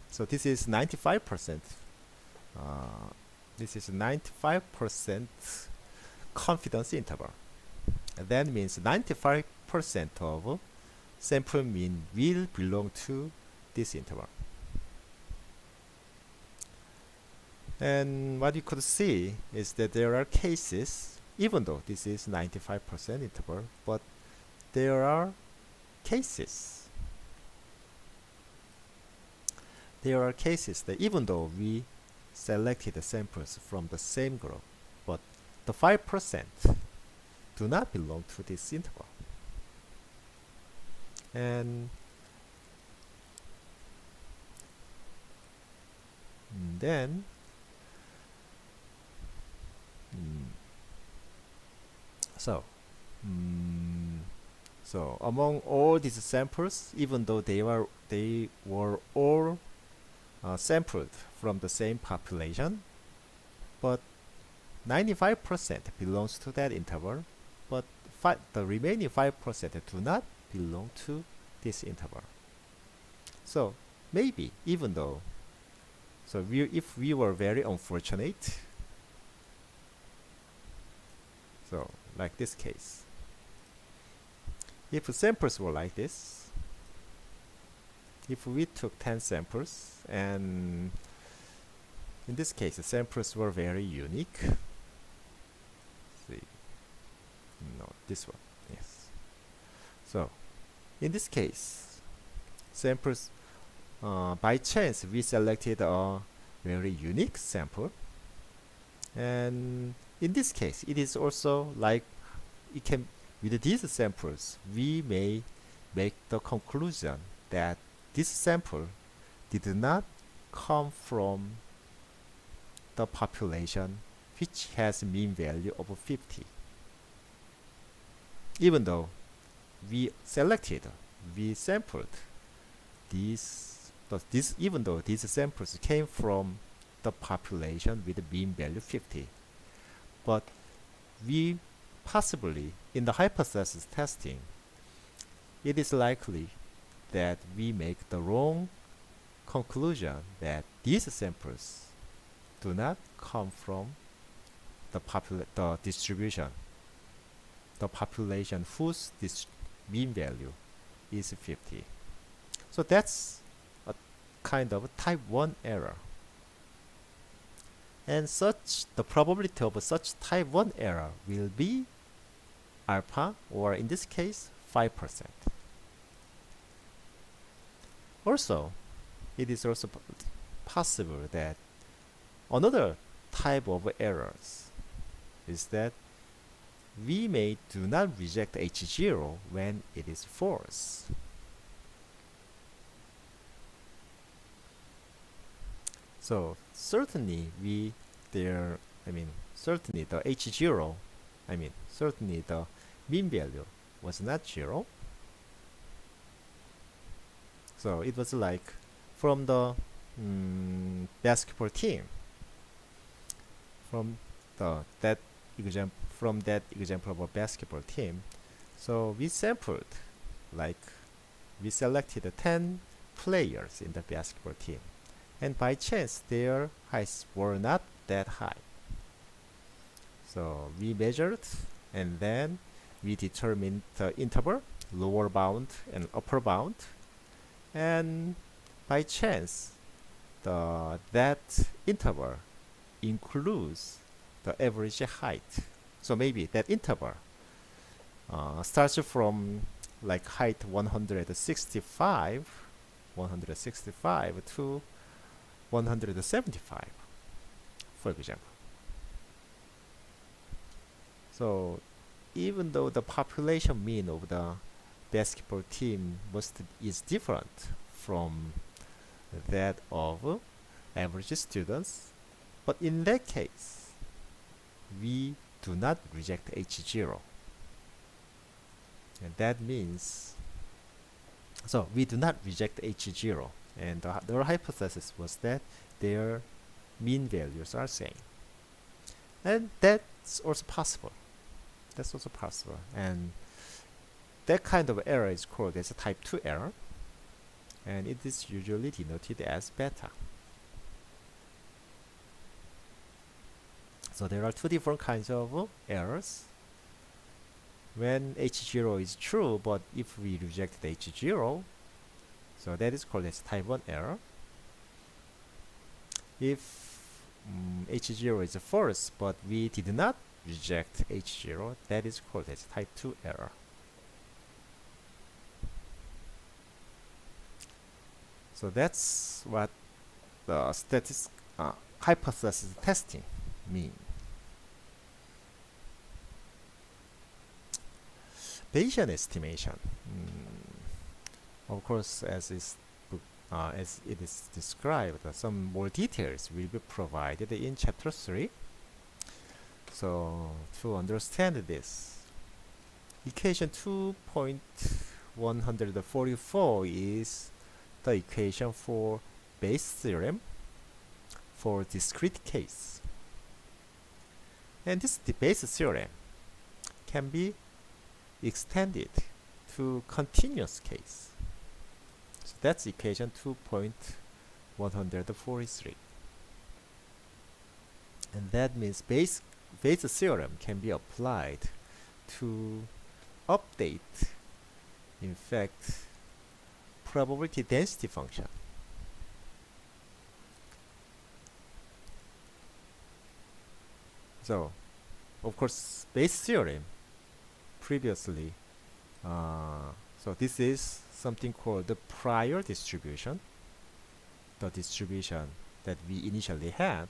so this is 95%, this is 95% confidence interval, and that means 95% of sample mean will belong to this interval. And what you could see is that there are cases, even though this is 95% interval, but there are cases. There are cases that even though we selected the samples from the same group, but the 5% do not belong to this interval. And then so so among all these samples, even though they were all sampled from the same population, but 95% belongs to that interval, but the remaining 5% do not belong to this interval. So maybe even though, so if we were very unfortunate, so like this case, if samples were like this, if we took 10 samples and in this case the samples were very unique, see, no, this one, yes. So in this case, samples, by chance we selected a very unique sample, and in this case it is also like it can, with these samples we may make the conclusion that this sample did not come from the population which has mean value of 50, even though we sampled even though these samples came from the population with mean value 50, but we possibly, in the hypothesis testing, it is likely that we make the wrong conclusion that these samples do not come from the distribution, the population whose mean value is 50. So that's a kind of type 1 error. And the probability of such type 1 error will be alpha, or in this case 5%. Also, it is also possible that another type of errors is that we may do not reject H0 when it is false. So certainly certainly the H0, certainly the mean value was not 0. So it was like from the basketball team, from that example of a basketball team. So we selected 10 players in the basketball team, and by chance their heights were not that high. So we measured, and then we determined the interval, lower bound and upper bound, and by chance that interval includes the average height. So maybe that interval starts from like height 165 to 175, for example. So even though the population mean of the basketball team is different from that of average students, but in that case we do not reject H0, and that means, so we do not reject H0, and the hypothesis was that their mean values are same, and that's also possible. And that kind of error is called as a type 2 error, and it is usually denoted as beta. So there are two different kinds of errors. When H0 is true, but if we reject the H0, so that is called as type 1 error. If H0 is false, but we did not reject H0. That is called as type 2 error. So that's what the hypothesis testing mean. Bayesian estimation. Of course, as it is described, some more details will be provided in chapter 3. So to understand this, equation 2.144 is the equation for Bayes theorem for discrete case. And this Bayes theorem can be extended to continuous case. So that's equation 2.143. And that means Bayes theorem can be applied to update, in fact, probability density function. So, of course, Bayes theorem previously, so this is something called the prior distribution, the distribution that we initially had.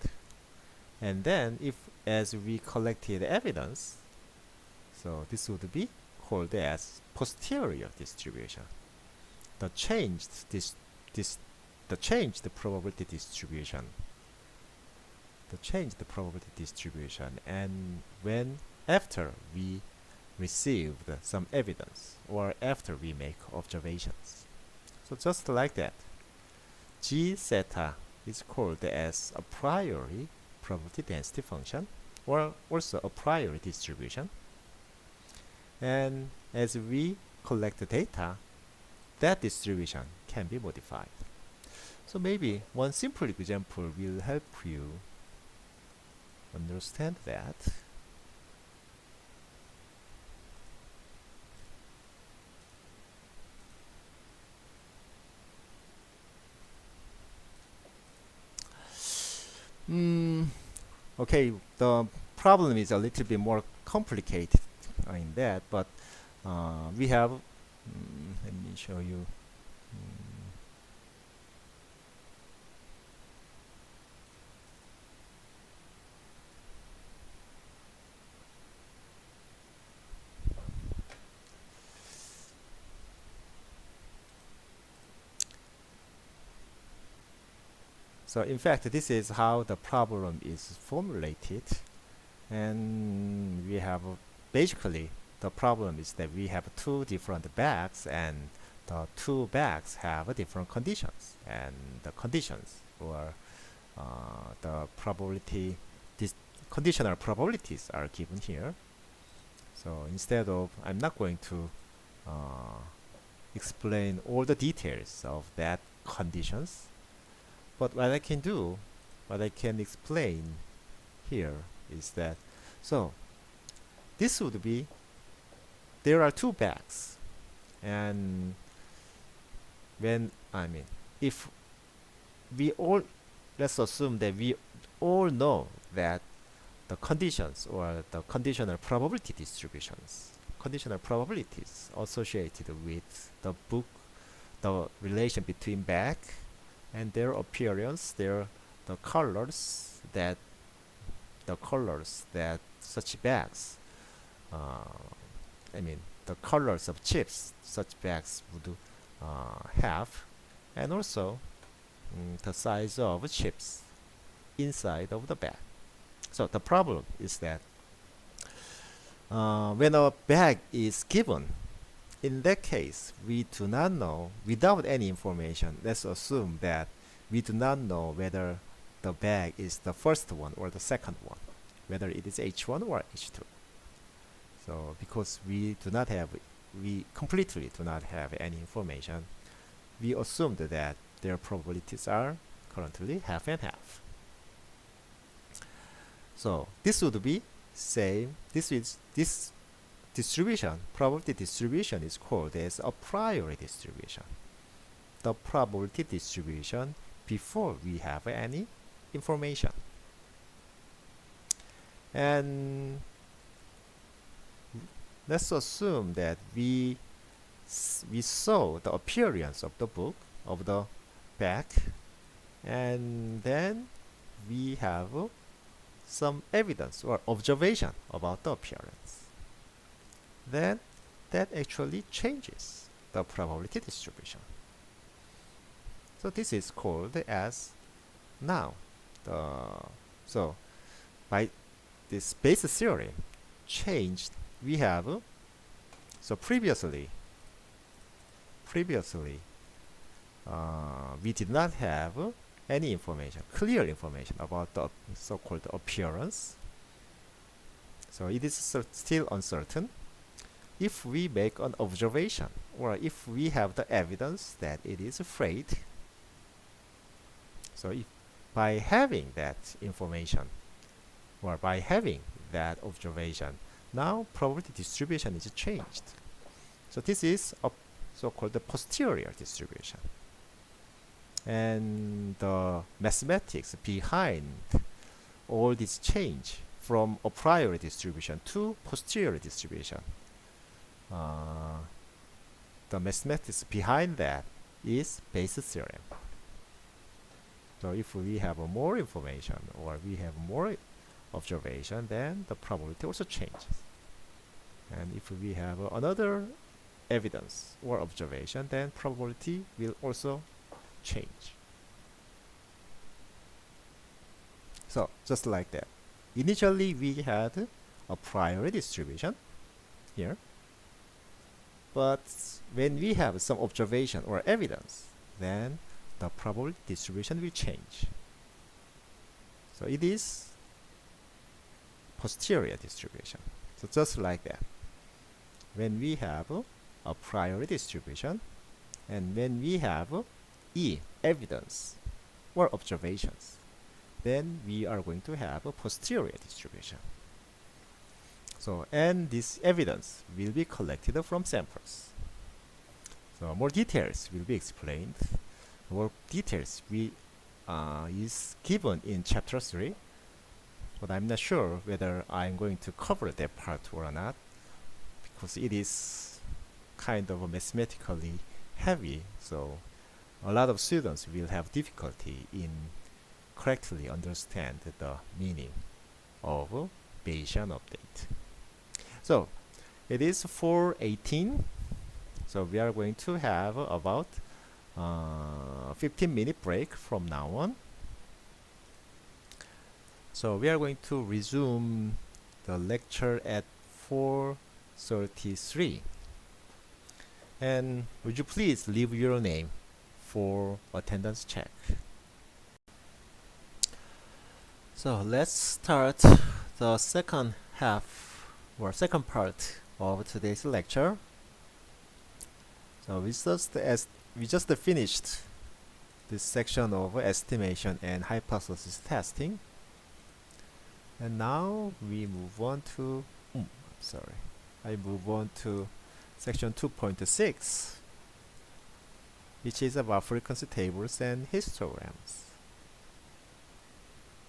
And then if as we collected evidence, so this would be called as posterior distribution. The changed probability distribution. The changed probability distribution, and when after we received some evidence or after we make observations. So just like that, G zeta is called as a priori probability density function, or also a priori distribution. And as we collect the data, that distribution can be modified. So maybe one simple example will help you understand that. Okay, the problem is a little bit more complicated in that, but we have, let me show you. So in fact, this is how the problem is formulated, and we have basically the problem is that we have two different bags, and the two bags have different conditions, and the conditions or the probability, conditional probabilities are given here. So instead of, I'm not going to explain all the details of that conditions. But what I can do, what I can explain here is that, so this would be, there are two bags, and if we all, let's assume that we all know that the conditions or the conditional probability distributions, conditional probabilities associated with the relation between bag and their appearance, the colors that such bags, the colors of chips such bags would have, and also the size of chips inside of the bag. So the problem is that when a bag is given, in that case, we do not know, without any information, let's assume that we do not know whether the bag is the first one or the second one, whether it is H1 or H2. So because we completely do not have any information, we assumed that their probabilities are currently half and half. So this would be same, this distribution, probability distribution is called as a priori distribution. The probability distribution before we have any information. And let's assume that we saw the appearance of the book of the back, and then we have some evidence or observation about the appearance. Then that actually changes the probability distribution. So this is called as now so by this Bayes theory changed, we have so previously we did not have any information, clear information about the so-called appearance. So it is still uncertain. If we make an observation, or if we have the evidence that it is afraid, so if by having that information, or by having that observation, now probability distribution is changed. So this is a so-called the posterior distribution. And the mathematics behind all this change from a priori distribution to posterior distribution, the mathematics behind that is Bayes' theorem. So if we have more information or we have more observation, then the probability also changes. And if we have another evidence or observation, then probability will also change. So just like that. Initially we had a priori distribution here, but when we have some observation or evidence, then the probability distribution will change. So it is posterior distribution. So just like that. When we have a priori distribution, and when we have evidence or observations, then we are going to have a posterior distribution. So, and this evidence will be collected from samples. So more details will be explained. More details is given in chapter 3, but I'm not sure whether I'm going to cover that part or not, because it is kind of mathematically heavy, so a lot of students will have difficulty in correctly understand the meaning of Bayesian update. So it is 4:18, so we are going to have about 15-minute break from now on. So we are going to resume the lecture at 4:33. And would you please leave your name for attendance check. So let's start the second half or second part of today's lecture. So we just finished this section of estimation and hypothesis testing, and now we move on to I move on to section 2.6, which is about frequency tables and histograms.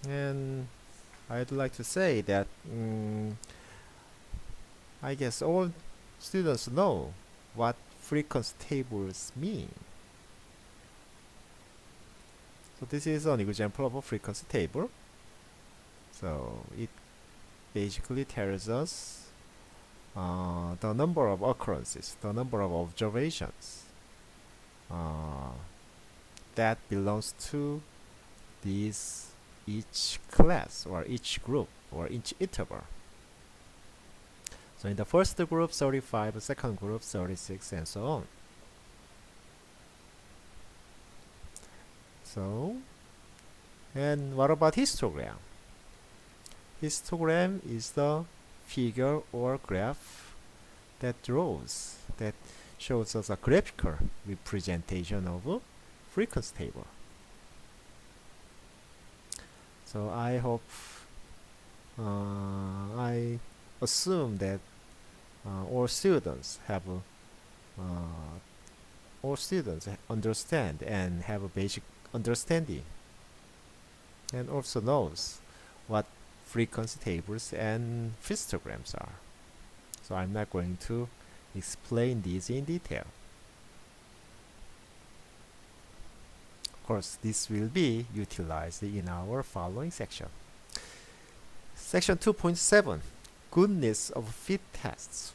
And I'd like to say that I guess all students know what frequency tables mean. So this is an example of a frequency table. So it basically tells us the number of occurrences, the number of observations that belongs to these each class or each group or each interval. So in the first group 35, second group 36, and so on. So, and what about histogram? Histogram is the figure or graph that shows us a graphical representation of a frequency table. So I hope I assume that all students understand and have a basic understanding, and also knows what frequency tables and histograms are. So I'm not going to explain these in detail. Of course, this will be utilized in our following section. Section 2.7, goodness of fit tests.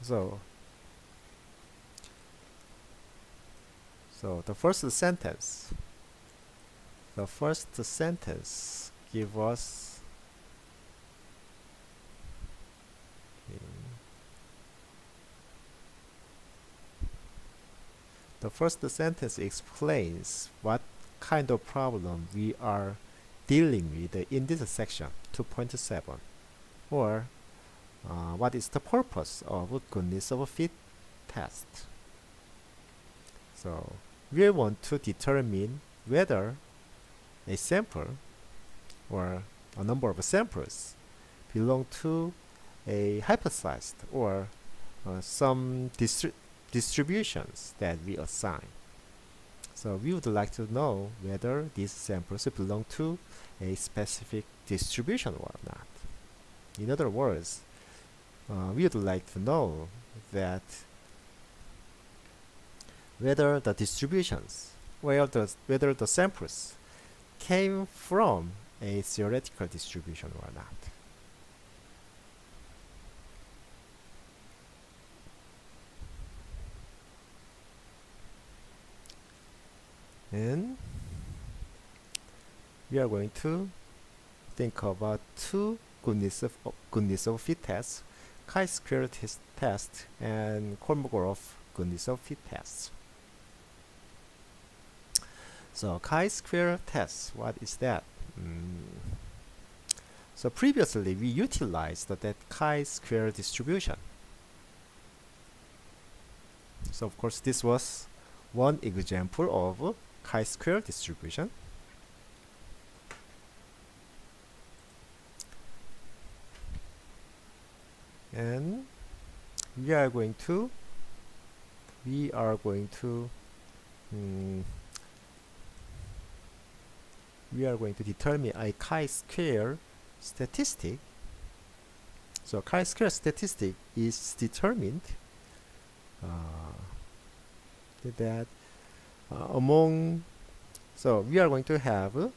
So the first sentence give us the first sentence explains what kind of problem we are dealing with in this section 2.7, or what is the purpose of goodness of fit test. So we want to determine whether a sample or a number of samples belong to a hypothesized or some distributions that we assign. So we would like to know whether these samples belong to a specific distribution or not. In other words, we would like to know that whether the distributions, whether the samples came from a theoretical distribution or not. And we are going to think about two goodness of fit tests, chi-square test and Kolmogorov goodness of fit tests. So chi-square test, what is that? So previously we utilized that chi-square distribution. So of course this was one example of chi-square distribution. And we are going to determine a chi-square statistic. So chi-square statistic is determined that among, so we are going to have in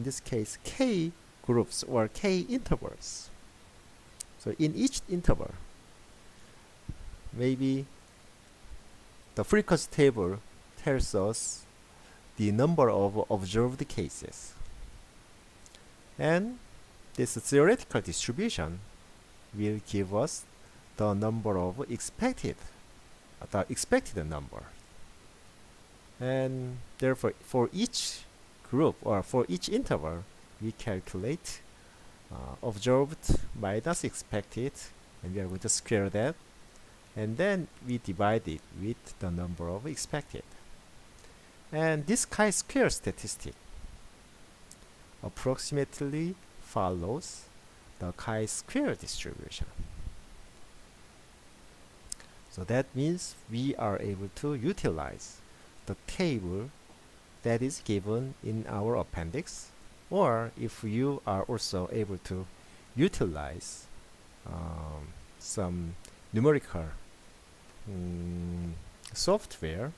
this case k groups or k intervals. So in each interval, maybe the frequency table tells us the number of observed cases, and this theoretical distribution will give us the number of expected number. And therefore for each group or for each interval we calculate observed minus expected, and we are going to square that, and then we divide it with the number of expected. And this chi-square statistic approximately follows the chi-square distribution. So that means we are able to utilize the table that is given in our appendix, or if you are also able to utilize some numerical software,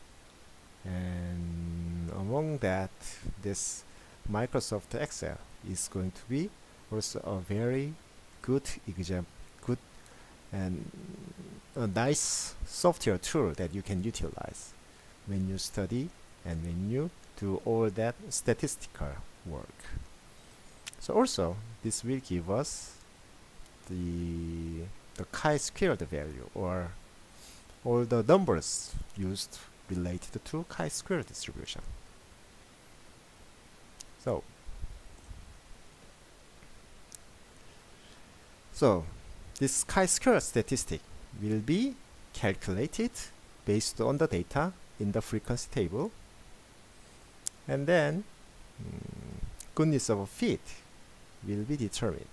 and among that this Microsoft Excel is going to be also a very good and a nice software tool that you can utilize when you study and when you do all that statistical work. So also this will give us the chi-squared value, or all the numbers used related to chi-square distribution. So this chi-square statistic will be calculated based on the data in the frequency table, and then goodness of fit will be determined.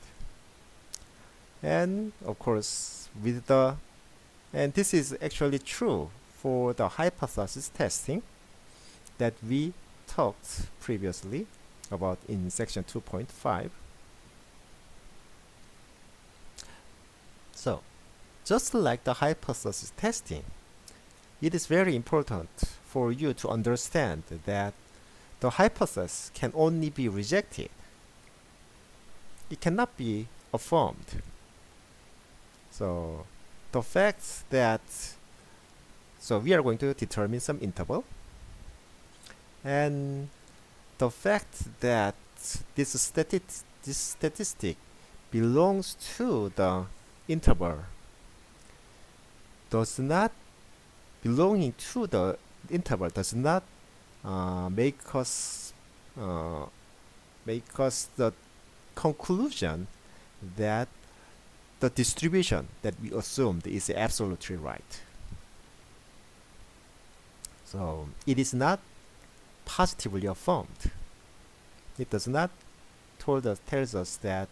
And of course and this is actually true for the hypothesis testing that we talked previously about in section 2.5. So, just like the hypothesis testing, it is very important for you to understand that the hypothesis can only be rejected. It cannot be affirmed. So, the fact that we are going to determine some interval, and the fact that this statistic belongs to the interval does not belonging to the interval does not make us the conclusion that the distribution that we assumed is absolutely right. So it is not positively affirmed. It does not tells us that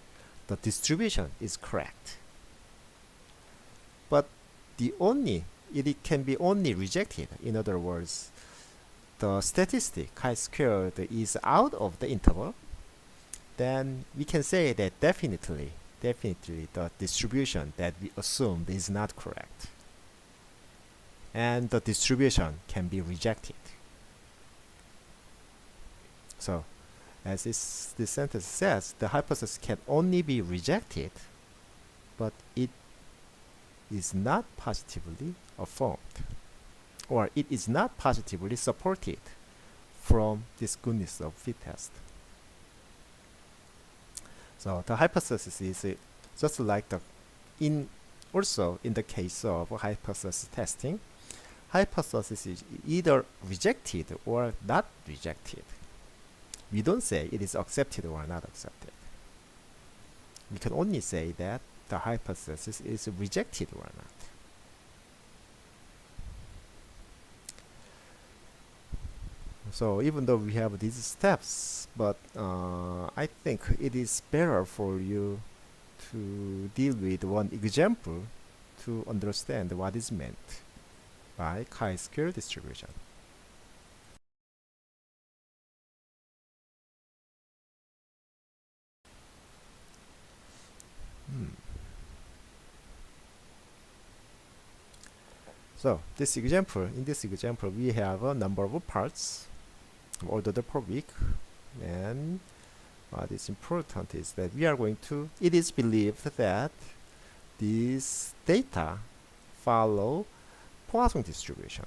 the distribution is correct. But it can be only rejected. In other words, the statistic chi-squared is out of the interval, then we can say that definitely the distribution that we assumed is not correct. And the distribution can be rejected. So, as this sentence says, the hypothesis can only be rejected, but it is not positively affirmed, or it is not positively supported from this goodness of fit test. So the hypothesis is just like also in the case of hypothesis testing, hypothesis is either rejected or not rejected. We don't say it is accepted or not accepted. We can only say that the hypothesis is rejected or not. So even though we have these steps, but I think it is better for you to deal with one example to understand what is meant by chi-square distribution. So in this example, we have a number of parts ordered per week, and what is important is that it is believed that these data follow Poisson distribution.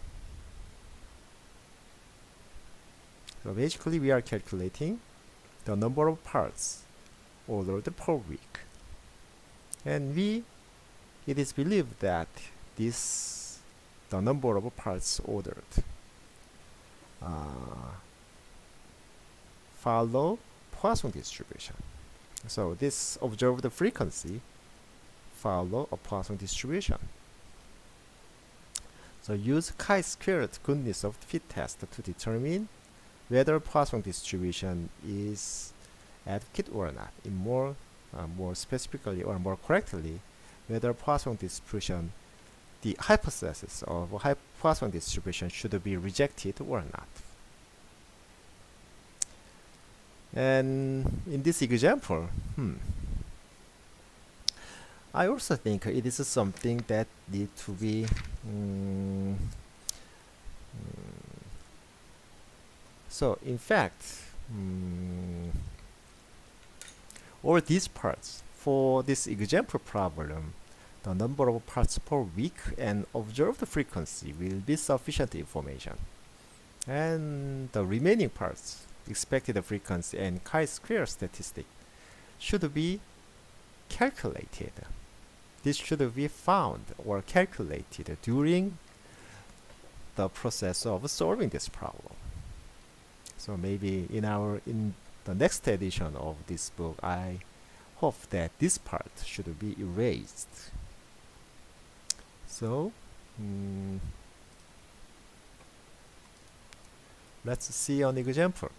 So basically we are calculating the number of parts ordered per week, and it is believed that the number of parts ordered follow Poisson distribution. So this observed frequency follow a Poisson distribution. So use chi-squared goodness of fit test to determine whether Poisson distribution is adequate or not. In more specifically or more correctly, whether Poisson distribution, the hypothesis of Poisson distribution should be rejected or not. And in this example, I also think it is something that needs to be so in fact all these parts for this example problem, the number of parts per week and observed frequency will be sufficient information, and the remaining parts, expected frequency and chi-square statistic, should be calculated. This should be found or calculated during the process of solving this problem. So maybe in the next edition of this book, I hope that this part should be erased. So let's see an example.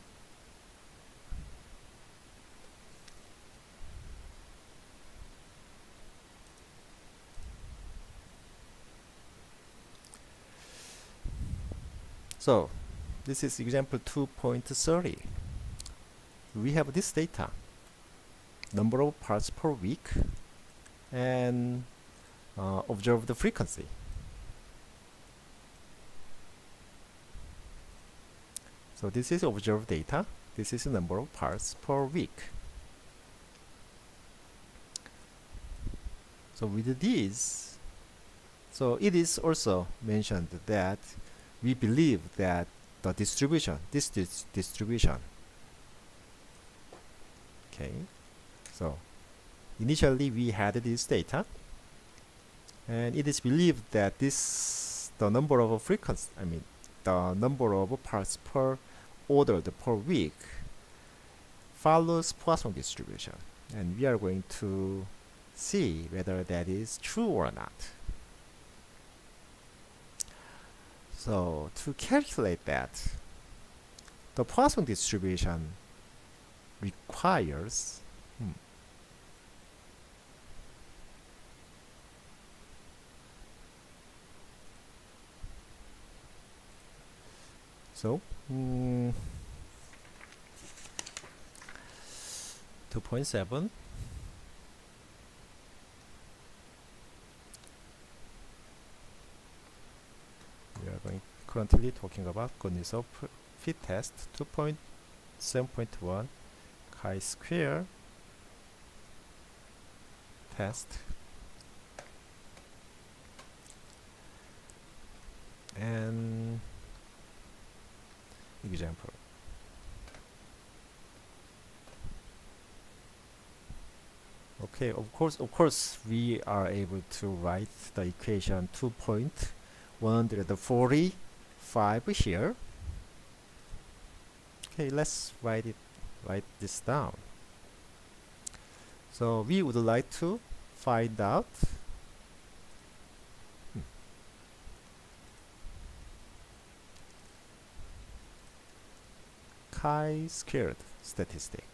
So this is example 2.30. We have this data, number of parts per week and observed frequency. So this is observed data. This is the number of parts per week. So with this, so it is also mentioned that we believe that the distribution, this distribution, okay, so initially we had this data, and it is believed that the number of frequency, the number of parts per ordered per week follows Poisson distribution, and we are going to see whether that is true or not. So to calculate that, the Poisson distribution requires so 2.7 we are currently talking about Konisoff fit test 2.7.1 chi-square test and example. Okay, of course we are able to write the equation 2.145 here. Okay, let's write this down. So we would like to find out chi-squared statistic.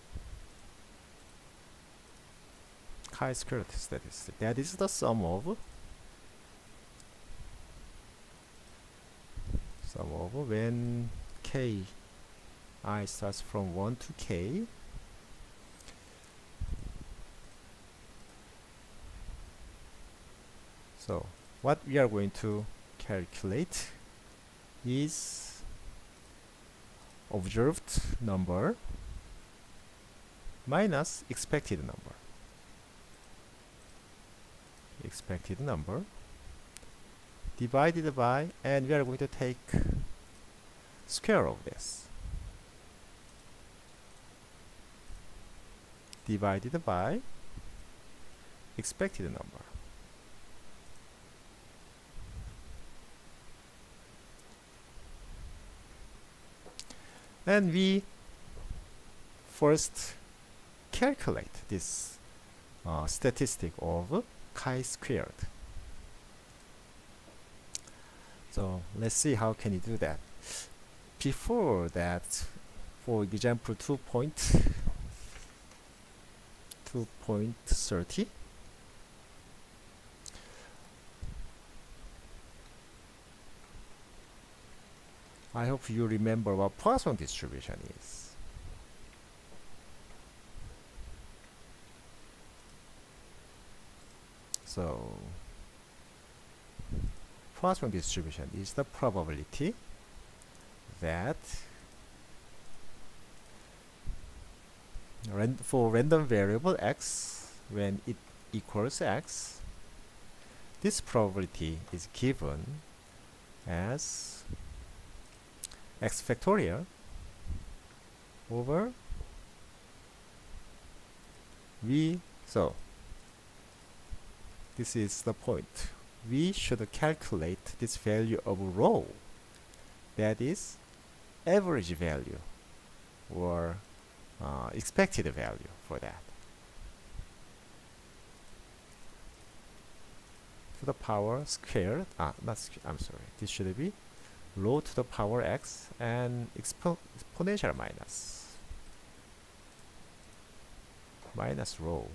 Chi-squared statistic. That is the sum of when k I starts from 1 to k. So what we are going to calculate is observed number minus expected number. Expected number divided by, and we are going to take square of this, divided by expected number. And we first calculate this statistic of chi-squared. So let's see how can you do that. Before that, for example 2.30, I hope you remember what Poisson distribution is. So Poisson distribution is the probability that for random variable x, when it equals x, this probability is given as x factorial over v. So this is the point. We should calculate this value of rho, that is average value or expected value for that, to the power squared, I'm sorry, this should be rho to the power x and exponential minus rho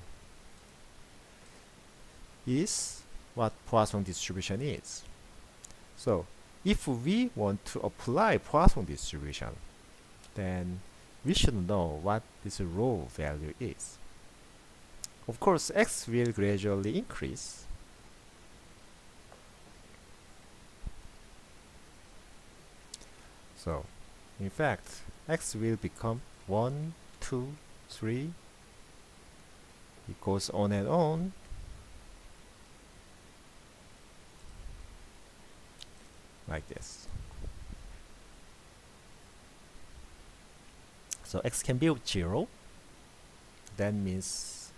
is what Poisson distribution is. So if we want to apply Poisson distribution, then we should know what this rho value is. Of course, x will gradually increase. So, in fact, x will become 1, 2, 3. It goes on and on. Like this. So x can be 0. That means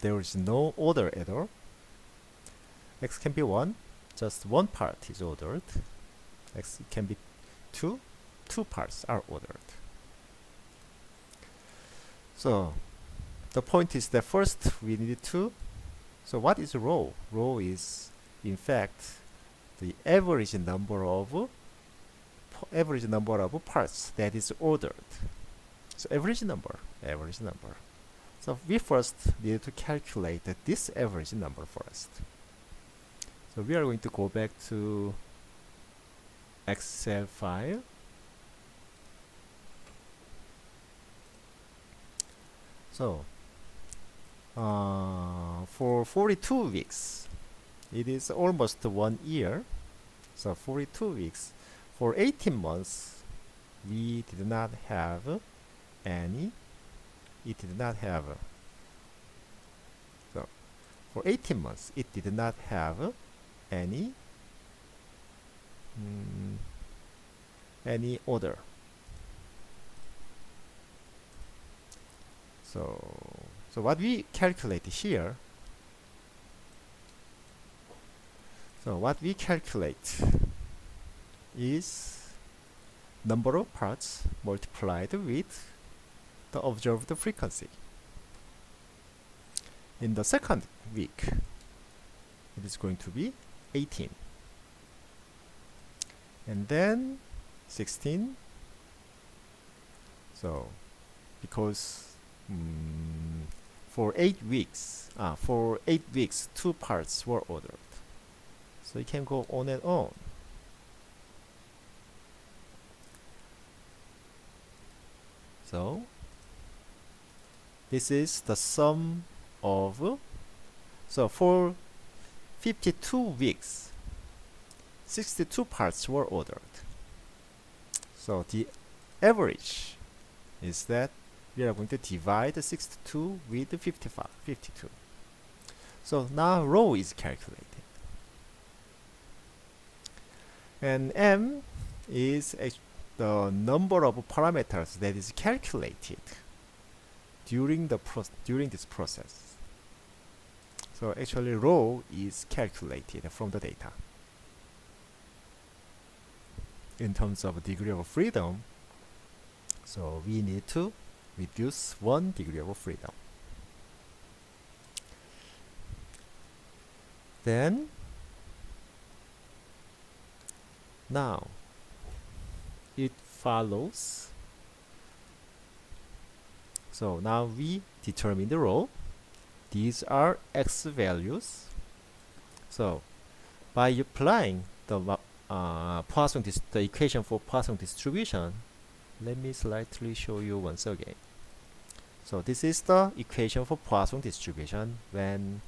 there is no order at all. X can be 1, just one part is ordered. X can be 2, two parts are ordered. So the point is that first we need to, so what is rho? Rho is in fact the average number of parts that is ordered. So average number. So we first need to calculate this average number first. So we are going to go back to Excel file. So for 42 weeks, it is almost 1 year. So 42 weeks. For 18 months, we did not have any. It did not have. So for 18 months, it did not have any order. So what we calculate here. So what we calculate is number of parts multiplied with the observed frequency. In the second week, it is going to be 18. And then 16. So because for 8 weeks, 2 parts were ordered. So it can go on and on. So this is the sum of, so for 52 weeks, 62 parts were ordered. So the average is that we are going to divide 62 with 52. So now rho is calculated. And m is the number of parameters that is calculated during this process. So actually rho is calculated from the data. In terms of degree of freedom, so we need to reduce 1 degree of freedom. Then now it follows. So now we determine the rho. These are x values. So by applying the the equation for Poisson distribution, let me slightly show you once again. So this is the equation for Poisson distribution when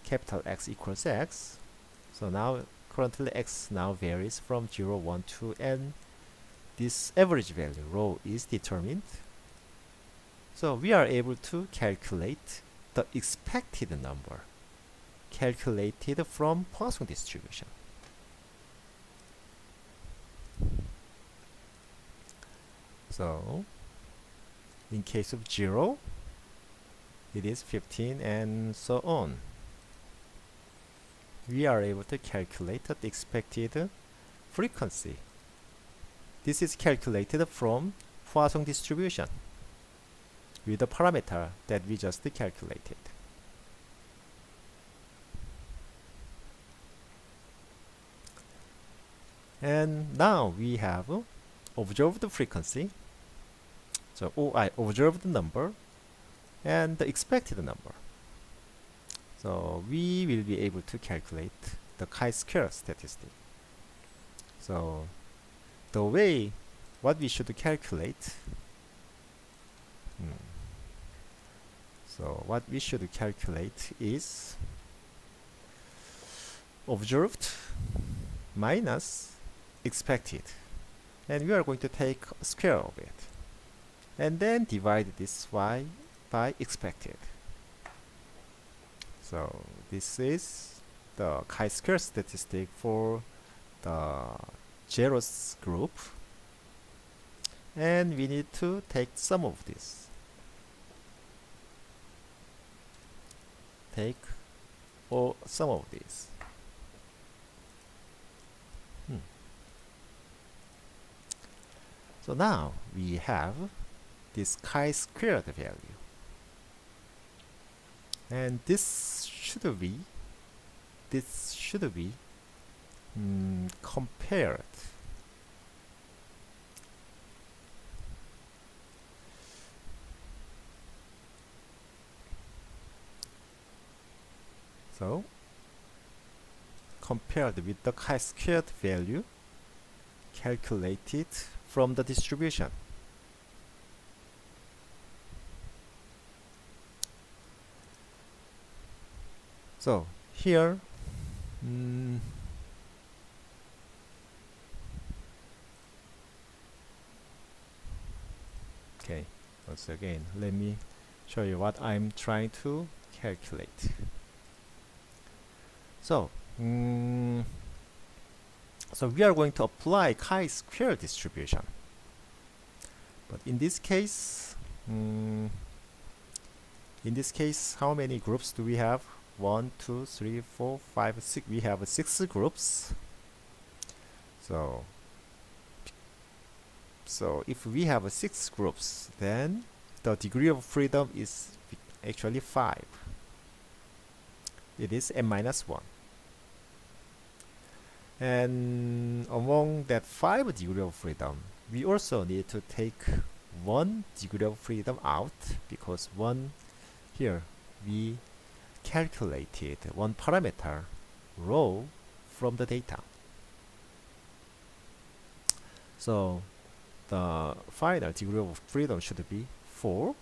capital X equals X. So now currently X now varies from 0, 1, 2, and this average value rho is determined. So we are able to calculate the expected number calculated from Poisson distribution. So in case of 0, it is 15 and so on. We are able to calculate the expected frequency. This is calculated from Poisson distribution with the parameter that we just calculated. And now we have observed frequency. So I observed number and the expected number. So we will be able to calculate the chi-square statistic. So the way what we should calculate, so what we should calculate is observed minus expected, and we are going to take a square of it and then divide this y by expected. So this is the chi-square statistic for the zeros group, and we need to take sum of this. Take or sum of these. So now we have this chi-squared value, and this should be compared compared with the chi-squared value calculated from the distribution. So here, okay, once again, let me show you what I'm trying to calculate. So, so we are going to apply chi-square distribution. But in this case, how many groups do we have? 1, 2, 3, 4, 5, 6. We have 6 groups. So if we have 6 groups, then the degree of freedom is actually 5. It is n-1. And among that 5 degree of freedom, we also need to take 1 degree of freedom out, because here we calculated 1 parameter rho from the data. So the final degree of freedom should be 4.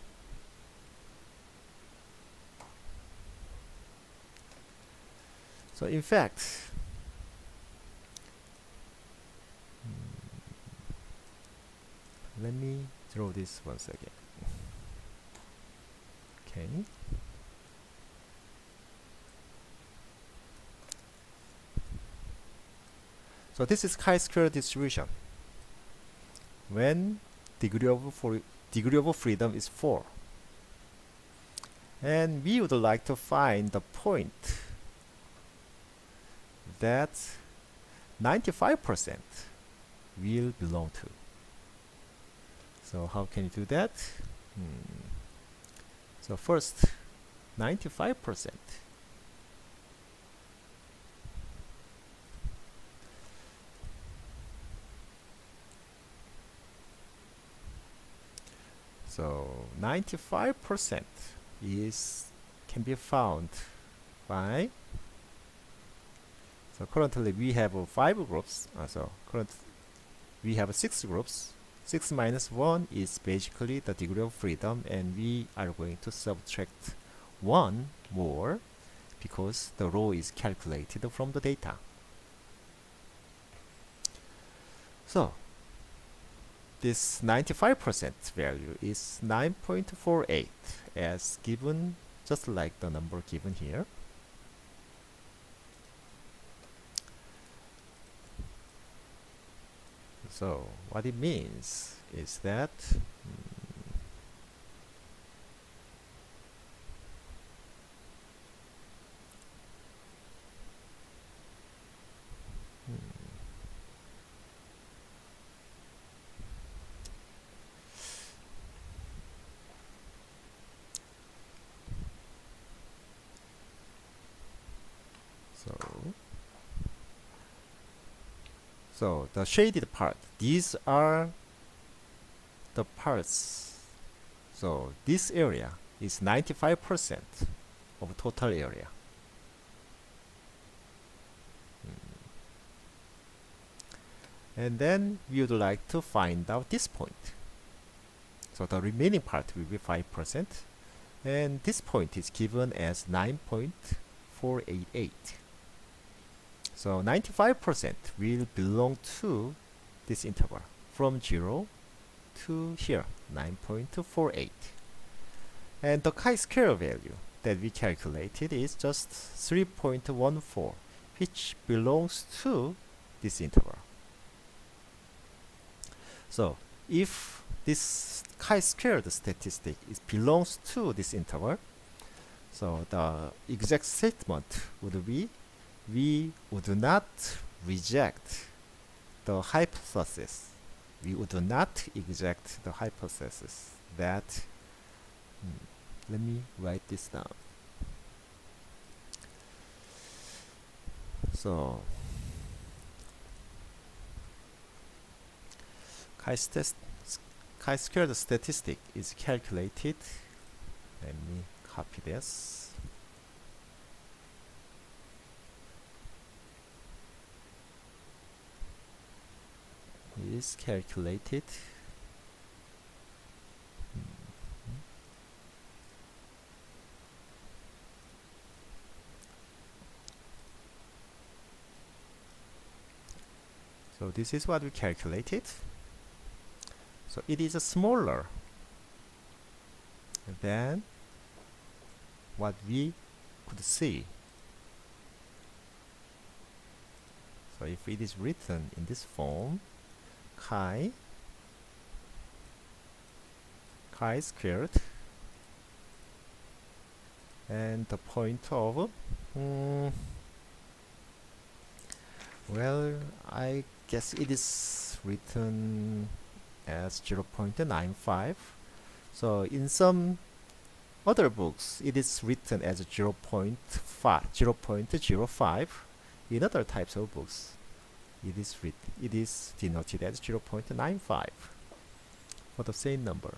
So in fact, let me draw this once again. Okay. So this is chi-square distribution when degree of freedom is 4. And we would like to find the point that 95% will belong to. So how can you do that? So first, 95%. So 95% can be found by, so currently we have 5 groups. We have 6 groups. 6 minus 1 is basically the degree of freedom, and we are going to subtract 1 more because the rho is calculated from the data. So this 95% value is 9.48 as given, just like the number given here. So what it means is that so the shaded part, these are the parts. So this area is 95% of total area. And then we would like to find out this point. So the remaining part will be 5%. And this point is given as 9.488. So 95% will belong to this interval from 0 to here, 9.48. And the chi-square value that we calculated is just 3.14, which belongs to this interval. So if this chi-squared statistic belongs to this interval, so the exact statement would be we would not reject the hypothesis. We would not reject the hypothesis that let me write this down. So chi-squared statistic is calculated. Let me copy this. Is calculated so this is what we calculated. So it is smaller than what we could see. So if it is written in this form, chi squared and the point of well, I guess it is written as 0.95. So in some other books it is written as 0.05. In other types of books it is denoted as 0.95 for the same number.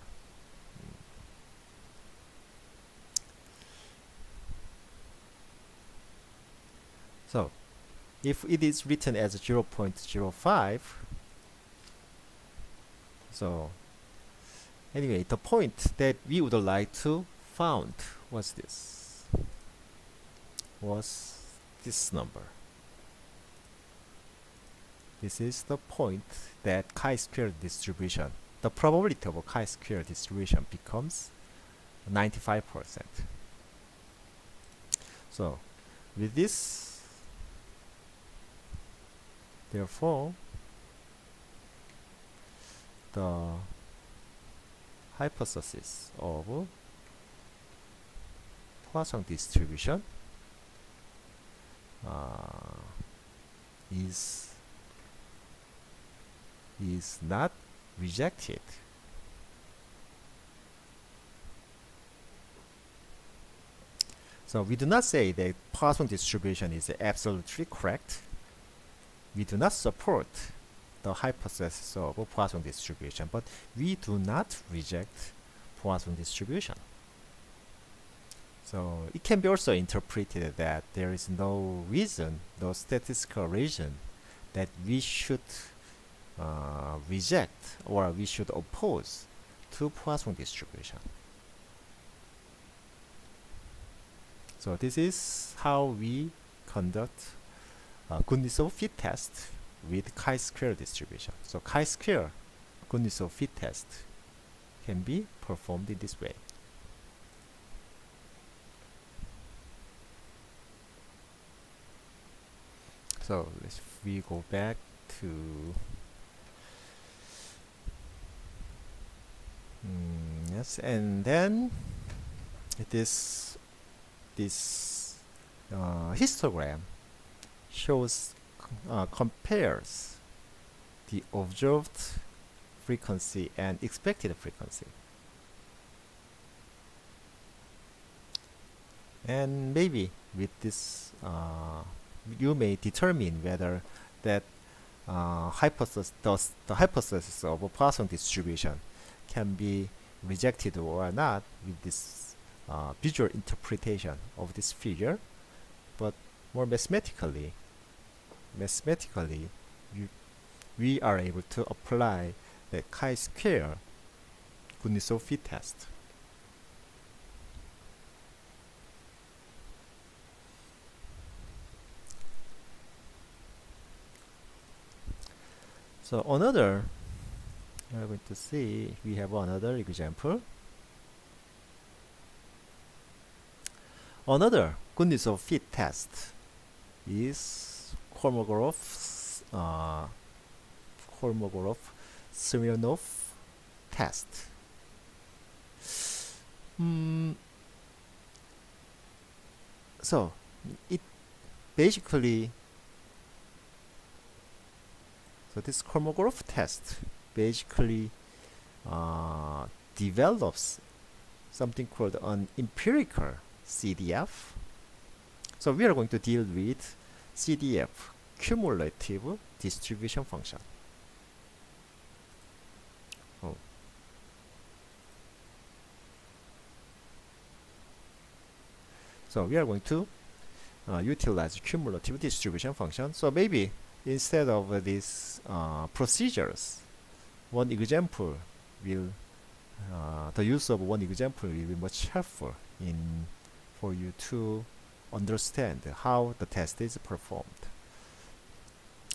So if it is written as 0.05, so anyway, the point that we would like to found was this number. This is the point that chi-squared distribution, the probability of a chi-squared distribution becomes 95%. So with this, therefore, the hypothesis of Poisson distribution is not rejected. So we do not say that Poisson distribution is absolutely correct. We do not support the hypothesis of Poisson distribution, but we do not reject Poisson distribution. So it can be also interpreted that there is no reason, no statistical reason that we should reject or we should oppose to Poisson distribution. So this is how we conduct goodness of fit test with chi-square distribution. So chi-square goodness of fit test can be performed in this way. So if we go back to yes, and then this histogram shows compares the observed frequency and expected frequency, and maybe with this you may determine whether that the hypothesis of a Poisson distribution can be rejected or not with this visual interpretation of this figure. But more mathematically, we are able to apply the chi-square Kuznetsov fit test. So another, we're going to see, we have another example. Another Kuznetsov fit test is Kolmogorov-Smirnov test. So it basically, so this Kolmogorov test basically develops something called an empirical CDF. So we are going to deal with CDF, cumulative distribution function. So we are going to utilize cumulative distribution function. So maybe instead of these procedures, one example will the use of one example will be much helpful in for you to understand how the test is performed.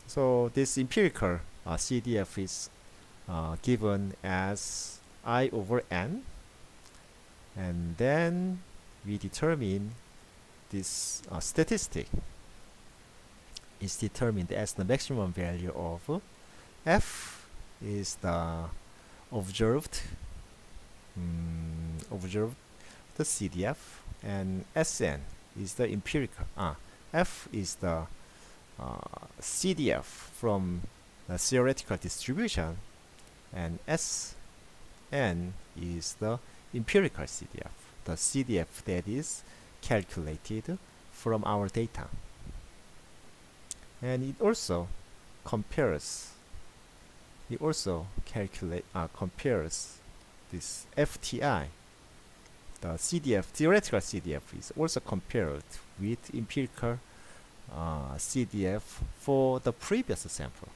So this empirical CDF is given as I over n, and then we determine this statistic is determined as the maximum value of f is the observed the CDF, and Sn is the empirical. F is the CDF from the theoretical distribution, and Sn is the empirical CDF, the CDF that is calculated from our data. And it also compares compares this FTI. The CDF, theoretical CDF, is also compared with empirical CDF for the previous sample.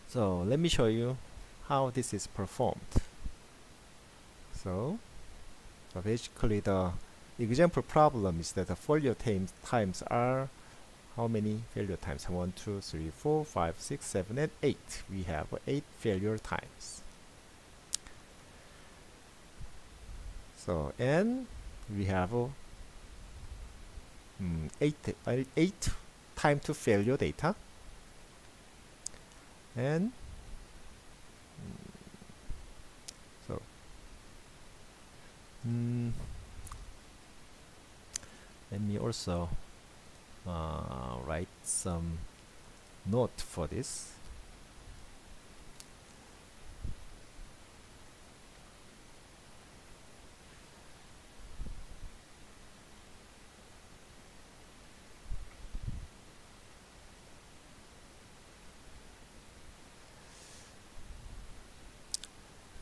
So let me show you how this is performed. So basically the example problem is that the failure times are how many failure times? 1, 2, 3, 4, 5, 6, 7, and 8. We have 8 failure times. So and we have 8 time to failure data, and so let me also write some note for this.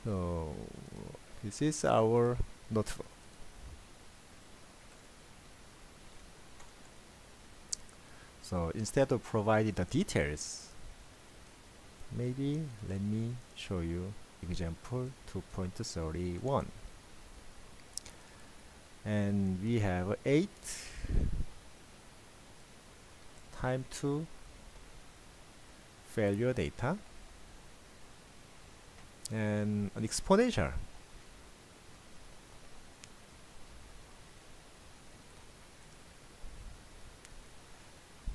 So this is our notebook. So instead of providing the details, maybe let me show you example 2.31. And we have 8 time to failure data and an exponential.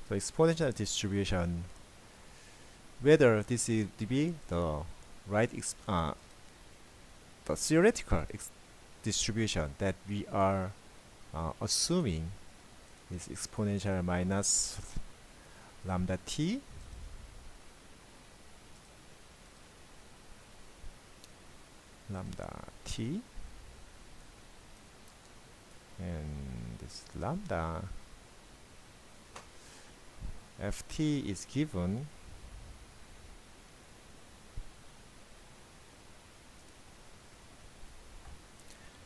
So exponential distribution, whether this is to be the right the theoretical distribution that we are assuming is exponential minus lambda t and this lambda ft is given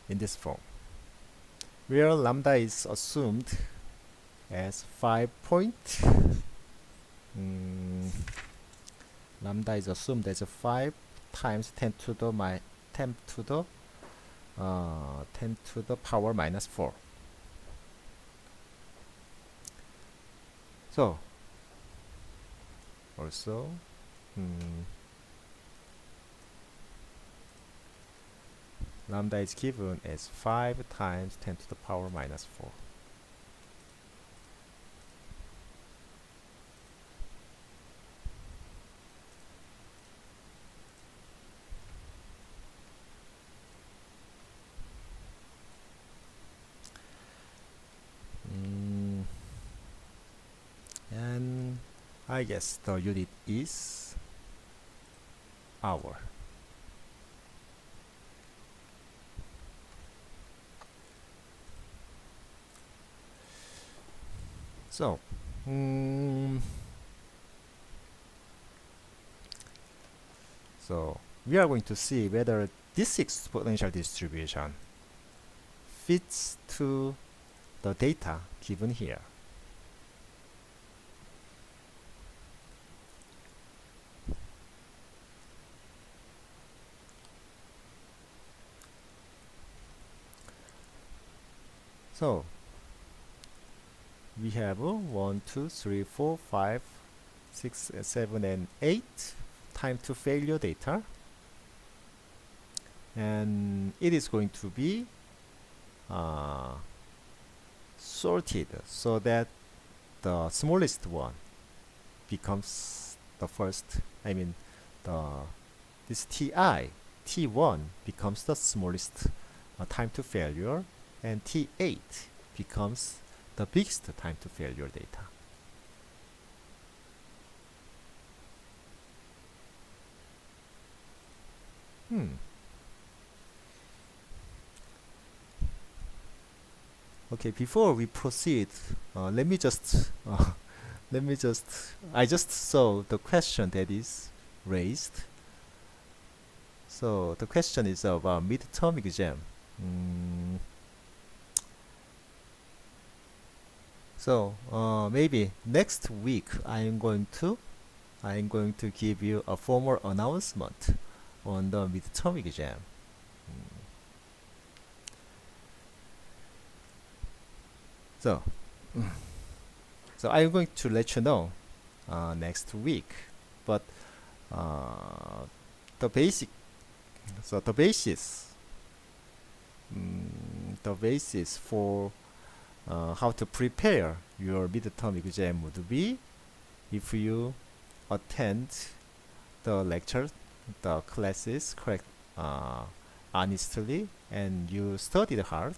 in this form, where lambda is assumed as 5.1 lambda is assumed as 5 times 10 to the 10 to the power minus 4. So also lambda is given as 5 times 10 to the power minus 4. And I guess the unit is hour. So so we are going to see whether this exponential distribution fits to the data given here. So we have 1, 2, 3, 4, 5, 6, 7, and 8 time to failure data, and it is going to be sorted so that the smallest one becomes the first. I mean, this T1 becomes the smallest time to failure, and T8 becomes the biggest time to failure data. Okay, before we proceed, let me just I just saw the question that is raised. So the question is about midterm exam. So maybe next week I'm going to give you a formal announcement on the midterm exam. So I'm going to let you know next week, but the basis for how to prepare your midterm exam would be if you attend the lecture, the classes honestly, and you studied hard,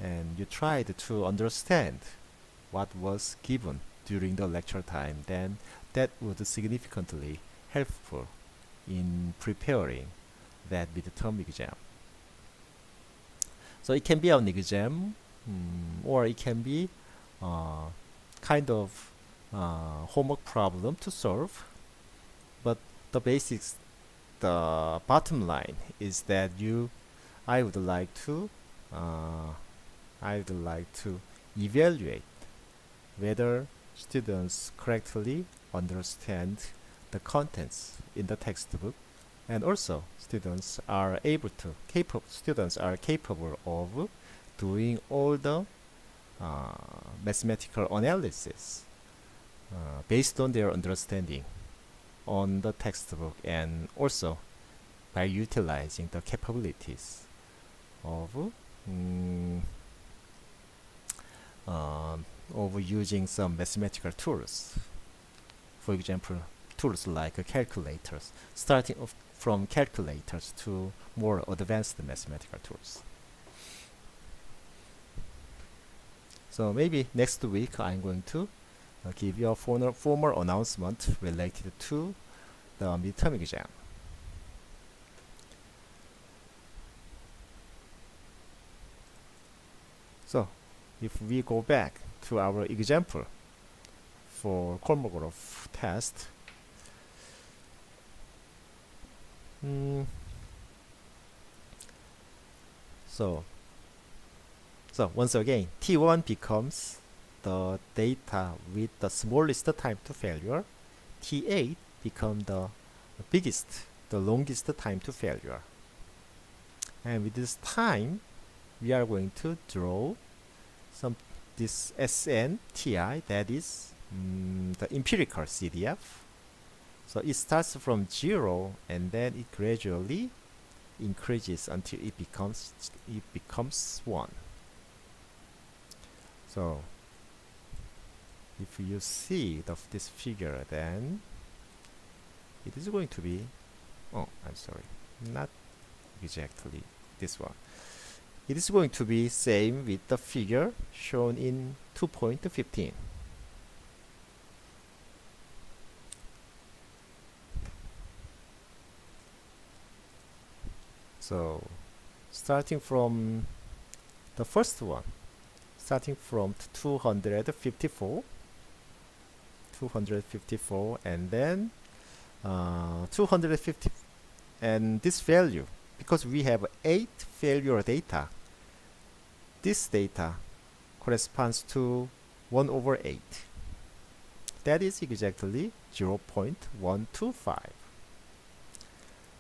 and you tried to understand what was given during the lecture time, then that would significantly helpful in preparing that midterm exam. So it can be an exam, or it can be kind of homework problem to solve, but the bottom line is that I would like to evaluate whether students correctly understand the contents in the textbook, and also students are capable of doing all the mathematical analysis based on their understanding on the textbook, and also by utilizing the capabilities of using some mathematical tools. For example, tools like calculators, starting from calculators to more advanced mathematical tools. So maybe next week I'm going to give you a formal announcement related to the midterm exam. So if we go back to our example for Kolmogorov test, so once again, T1 becomes the data with the smallest time to failure, T8 become the biggest, the longest time to failure. And with this time, we are going to draw this SNTI, that is the empirical CDF. So it starts from 0 and then it gradually increases until it becomes 1. So if you see this figure, then it is going to be, oh, I'm sorry, not exactly this one. It is going to be same with the figure shown in 2.15. So starting from the first one, starting from 254, and then 250, and this value, because we have 8 failure data, this data corresponds to 1 over 8. That is exactly 0.125.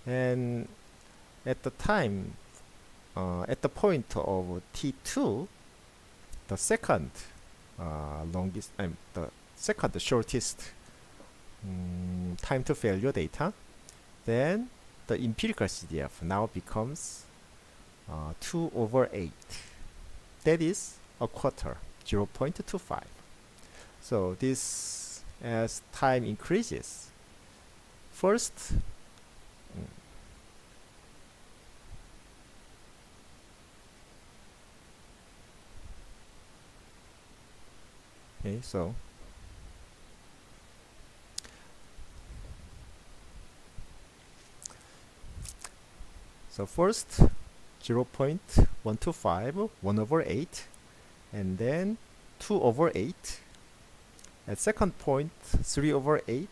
And at the time, at the point of T2, the second longest, the second shortest time to failure data, then the empirical CDF now becomes 2 over 8. That is a quarter, 0.25. So this, as time increases, first okay, so first 0.125, 1 over 8, and then 2 over 8. At second point, 3 over 8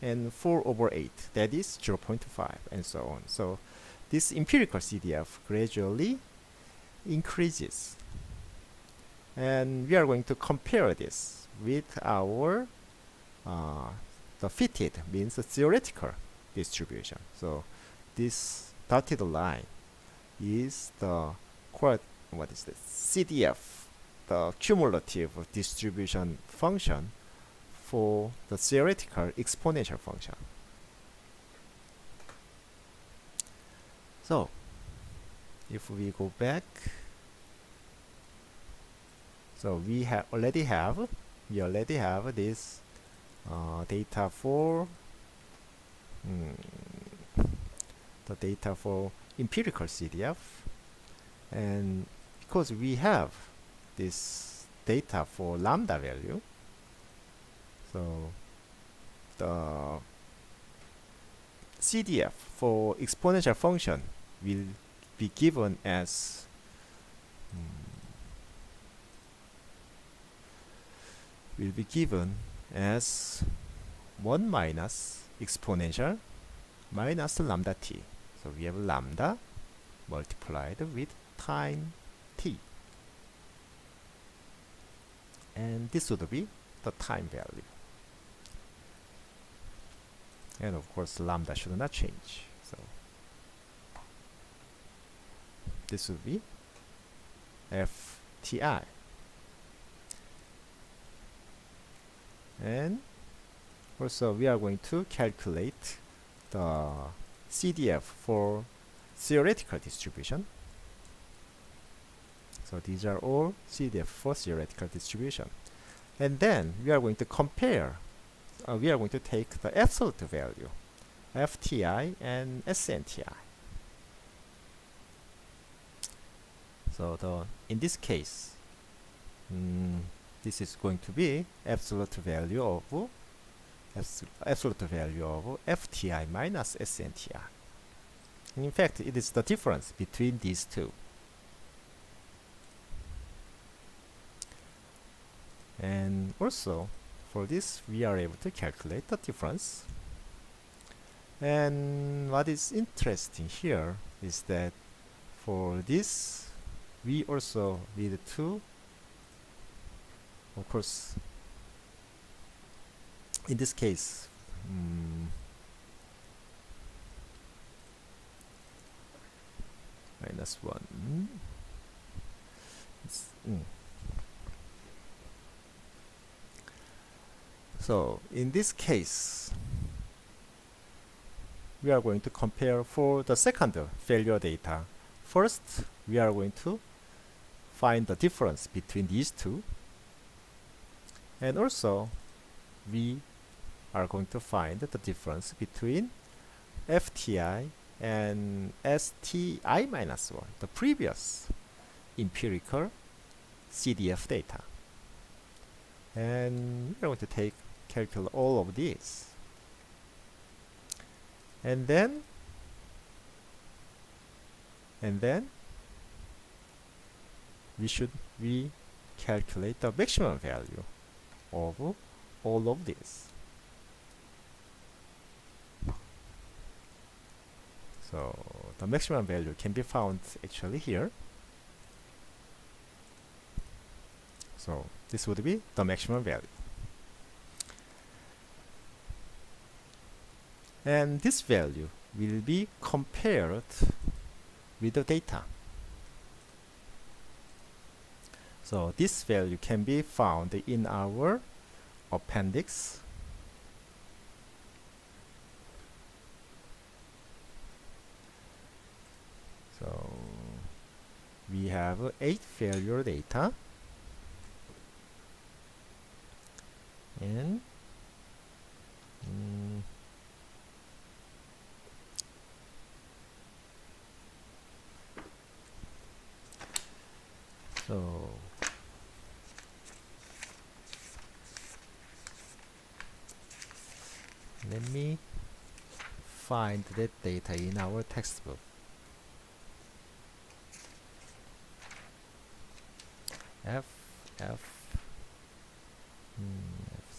and 4 over 8. That is 0.5 and so on. So this empirical CDF gradually increases. And we are going to compare this with our the fitted, means the theoretical distribution. So this dotted line is the CDF, the cumulative distribution function for the theoretical exponential function. So if we go back, so we already have this data for the data for empirical CDF, and because we have this data for lambda value, so the CDF for exponential function will be given as 1 minus exponential minus lambda t. So we have lambda multiplied with time t, and this would be the time value. And of course lambda should not change, so this would be FTI. And also we are going to calculate the CDF for theoretical distribution. So these are all CDF for theoretical distribution. And then we are going to compare, we are going to take the absolute value, FTI and SNTI. So in this case, this is going to be absolute value of FTI minus SNTI. And in fact, it is the difference between these two. And also, for this, we are able to calculate the difference. And what is interesting here is that for this, we also need to of course, in this case, -1. So in this case, we are going to compare for the second failure data. First, we are going to find the difference between these two, and also we are going to find the difference between FTI and STI-1, the previous empirical CDF data. And we're going to calculate all of these. And then we calculate the maximum value of all of these. So the maximum value can be found actually here. So this would be the maximum value. And this value will be compared with the data. So this value can be found in our appendix. So we have 8 failure data, and so let me find that data in our textbook.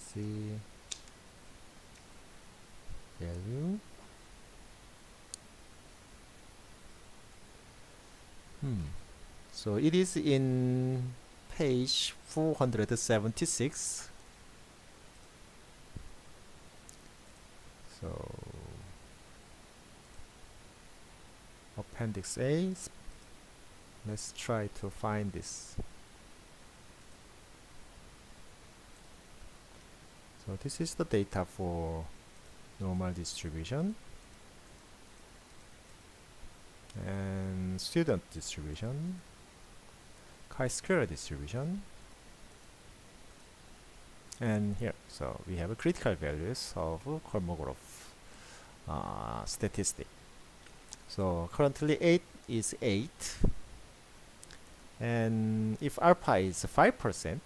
FC value. So it is in page 476. So appendix A. Let's try to find this. So this is the data for normal distribution and student distribution, chi-square distribution, and here. So we have critical values of Kolmogorov statistic. So currently 8 is 8, and if alpha is 5%,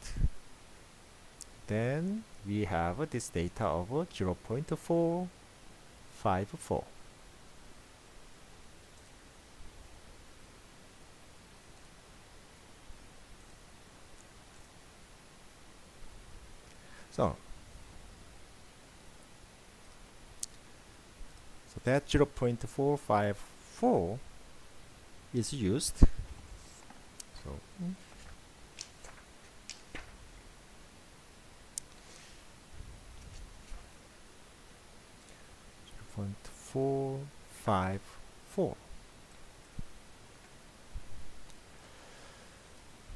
then we have this data of 0.454. So that 0.454 is used. So 0.454.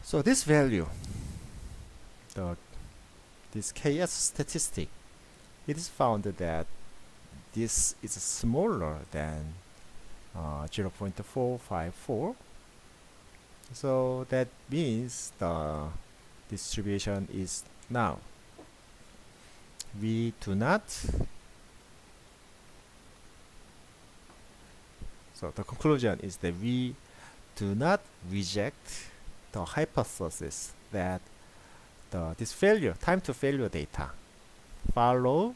So this value, this KS statistic, it is found that this is smaller than 0.454. So that means the distribution is now. We do not. So the conclusion is that we do not reject the hypothesis that this time to failure data follow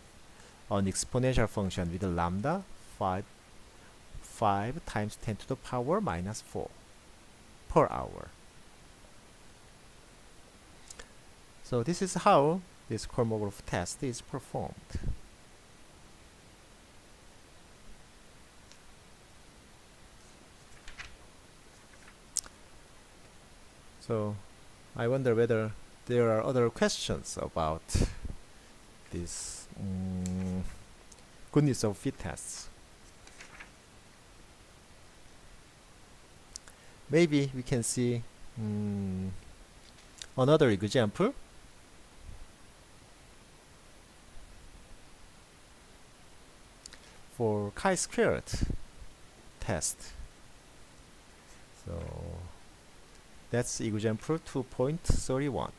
an exponential function with lambda 5 times 10 to the power minus 4 per hour. So this is how this Kolmogorov test is performed. So I wonder whether there are other questions about this goodness of fit tests. Maybe we can see another example. For chi-squared test. So that's example 2.31.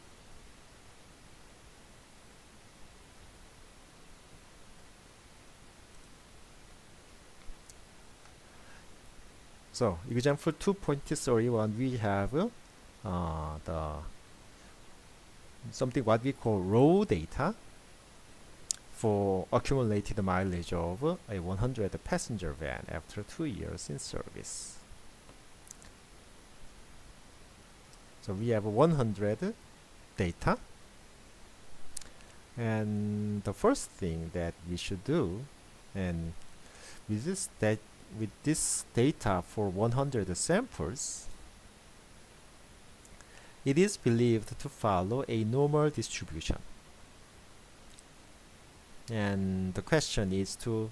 So example 2.31, we have the something what we call raw data for accumulated mileage of a 100 passenger van after 2 years in service. So we have 100 data, and the first thing that we should do, and with this data for 100 samples, it is believed to follow a normal distribution. And the question is to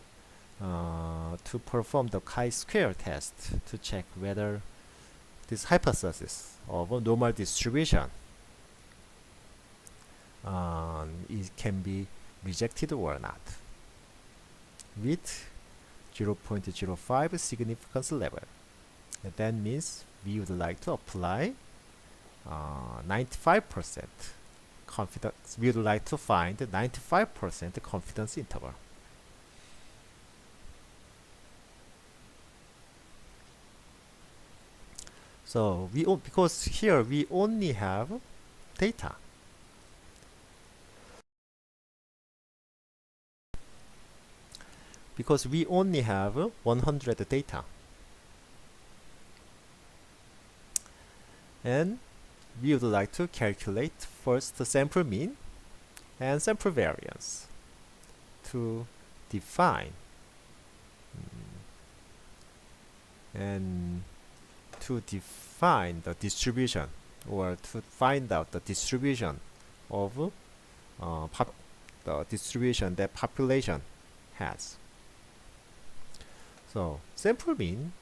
perform the chi-square test to check whether this hypothesis of a normal distribution it can be rejected or not with 0.05 significance level. And that means we would like to apply 95% confidence. We would like to find 95% confidence interval. So because here we only have data. Because we only have 100 data. And we would like to calculate first the sample mean and sample variance to define the distribution, or to find out the distribution of the distribution that population has. So sample mean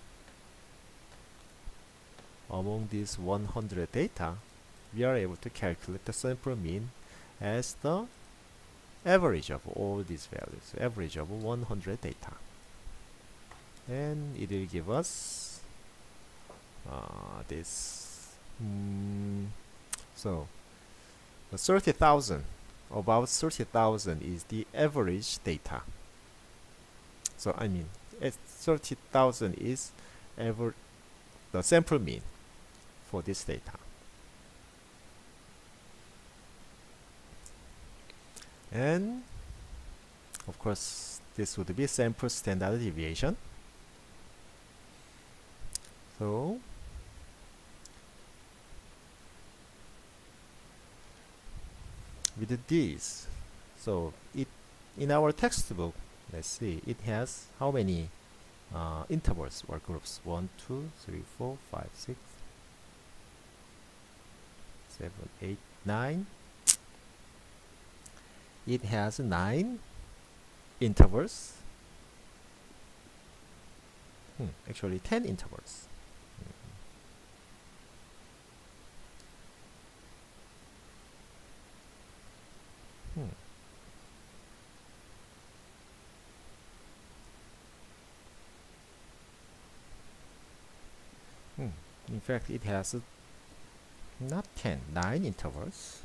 among these 100 data, we are able to calculate the sample mean as the average of all these values, average of 100 data. And it will give us this. So the 30,000, about 30,000 is the average data. So I mean, 30,000 is the sample mean for this data. And of course this would be sample standard deviation. So with this, so it in our textbook, let's see, it has how many intervals or groups? 1, 2, 3, 4, 5, 6, 7, 8, 9. It has 9 intervals. Actually 10 intervals. In fact, it has not 10, 9 intervals.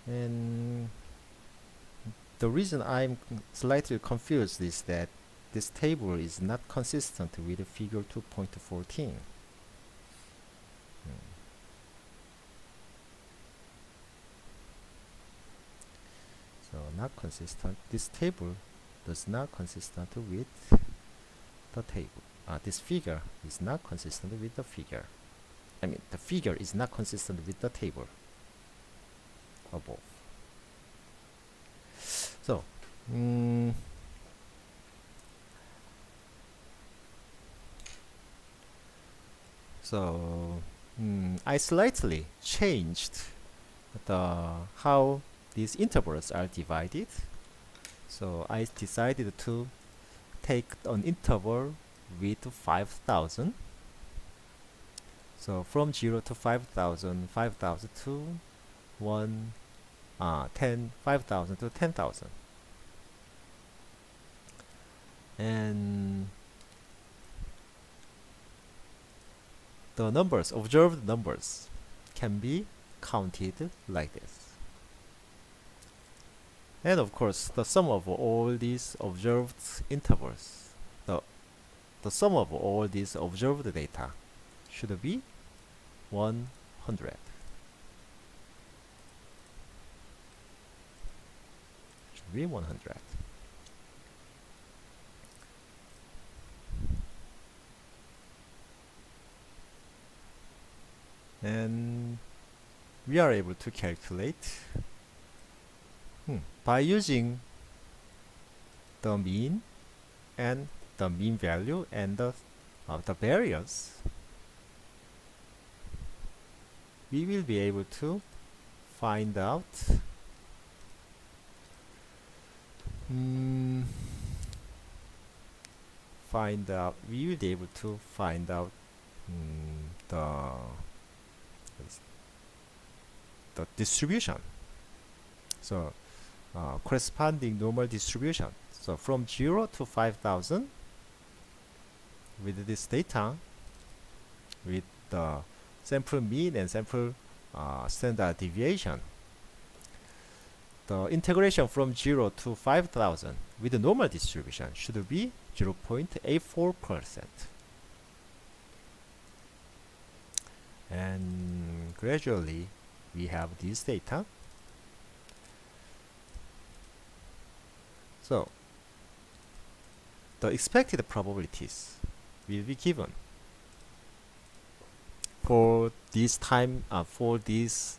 And the reason I'm slightly confused is that this table is not consistent with the figure 2.14. So not consistent. This table does not consistent with the table. This figure is not consistent with the figure. I mean, the figure is not consistent with the table above. So So I slightly changed how these intervals are divided. So I decided to take an interval with 5,000. So from 0 to 5,000, 5,000 to 1, 10, 5,000 to 10,000. And the numbers, observed numbers, can be counted like this. And of course, the sum of all these observed intervals, the sum of all these observed data should be 100. Should be 100. And we are able to calculate by using the mean and the mean value and the variance. We will be able to find out we will be able to find out the distribution. So corresponding normal distribution. So from 0 to 5,000 with this data, with the sample mean and sample standard deviation, the integration from 0 to 5,000 with the normal distribution should be 0.84%. And gradually we have this data. So the expected probabilities will be given for this time for these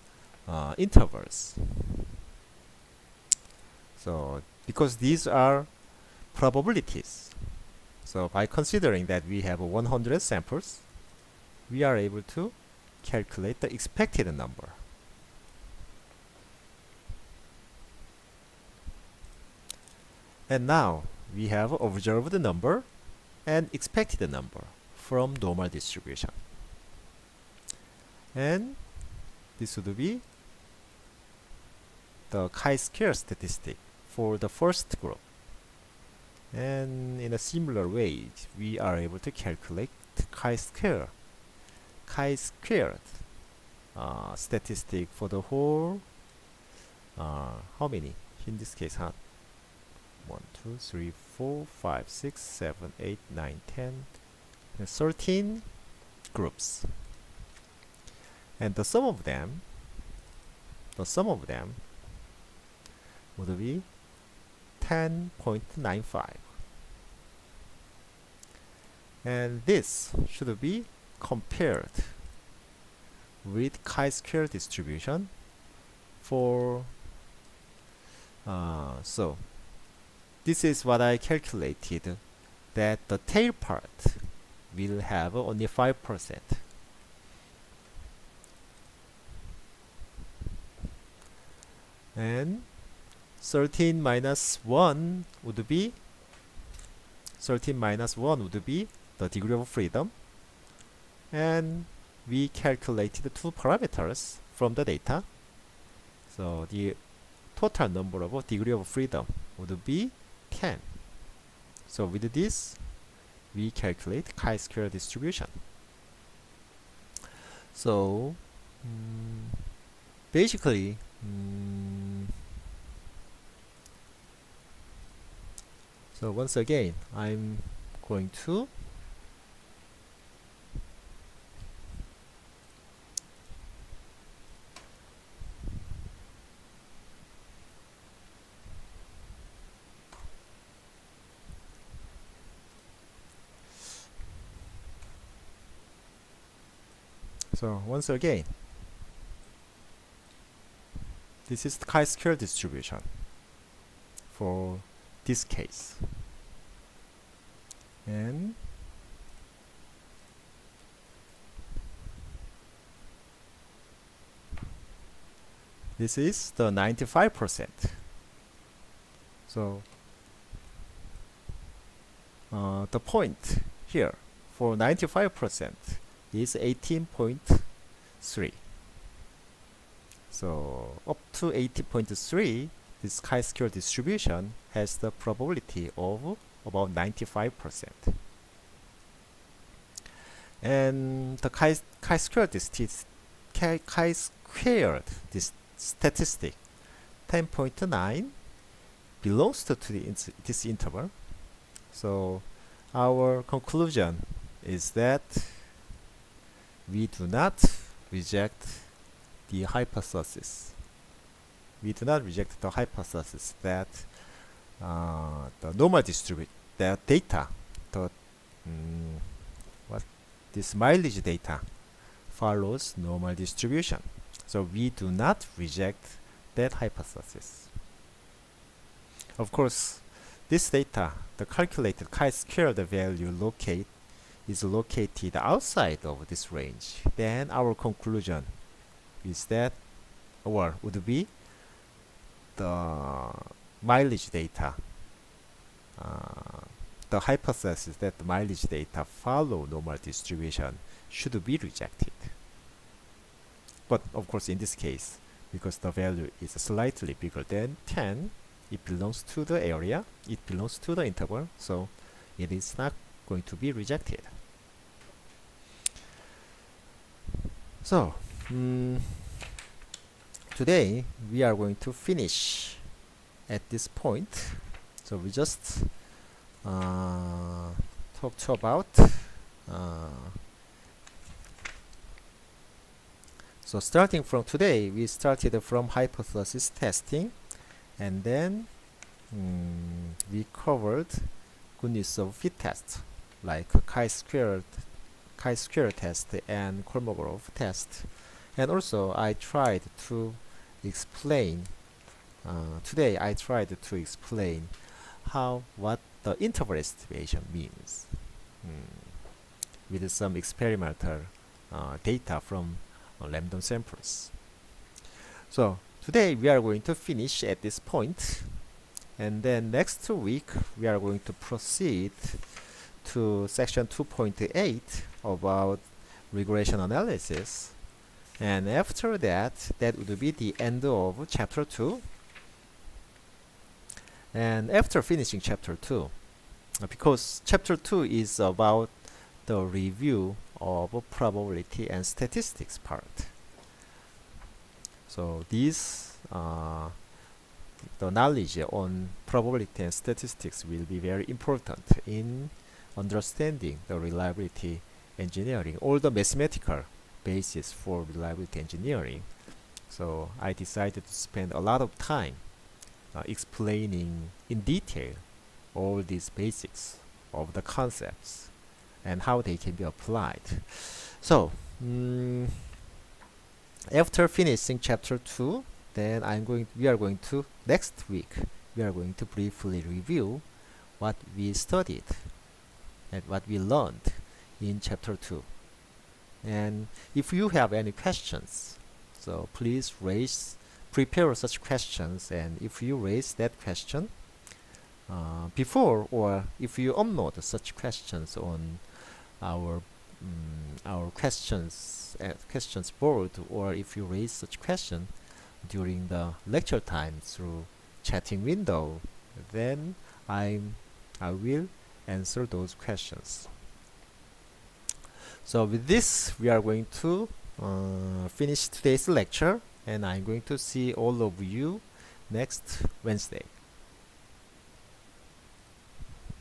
intervals. So because these are probabilities, so by considering that we have 100 samples, we are able to calculate the expected number. And now we have observed number and expected number from normal distribution. And this would be the chi-square statistic for the first group. And in a similar way, we are able to calculate chi-squared statistic for the whole, how many? In this case, 1, 2, 3, 4, 5, 6, 7, 8, 9, 10, 13 groups. And the sum of them would be 10.95. And this should be compared with chi-square distribution for so this is what I calculated, that the tail part will have only 5%. And 13 minus 1 would be the degree of freedom, and we calculated two parameters from the data. So the total number of degree of freedom would be 10. So with this we calculate chi-square distribution. So basically so once again I'm going to this is the chi-square distribution for this case. And This is the 95%. So the point here for 95% is 18.3. So up to 80.3, this chi-square distribution has the probability of about 95%. And the chi-squared this statistic 10.9 belongs to this interval. So our conclusion is that we do not reject the hypothesis. We do not reject the hypothesis that the normal that data, this mileage data follows normal distribution. So we do not reject that hypothesis. Of course, this data, the calculated chi-squared value is located outside of this range. Then our conclusion is that, or would be, the mileage data, the hypothesis that the mileage data follow normal distribution should be rejected. But of course, in this case, because the value is slightly bigger than 10, it belongs to the area, it belongs to the interval, so it is not going to be rejected. So today we are going to finish at this point. So we just talked about so starting from today, we started from hypothesis testing, and then we covered good use of fit tests like chi-square test and Kolmogorov test. And also I tried to explain today I tried to explain what the interval estimation means with some experimental data from random samples. So today we are going to finish at this point, and then next week we are going to proceed to section 2.8 about regression analysis, and after that would be the end of chapter 2. And after finishing chapter 2, because chapter 2 is about the review of probability and statistics part, so this the knowledge on probability and statistics will be very important in understanding the reliability engineering, all the mathematical basis for reliability engineering. So I decided to spend a lot of time explaining in detail all these basics of the concepts and how they can be applied. So after finishing chapter 2, then next week we are going to briefly review what we studied and what we learned in chapter 2. And if you have any questions, so please prepare such questions, and if you raise that question before, or if you upload such questions on our questions board, or if you raise such question during the lecture time through chatting window, then I will answer those questions. So with this, we are going to finish today's lecture, and I'm going to see all of you next Wednesday.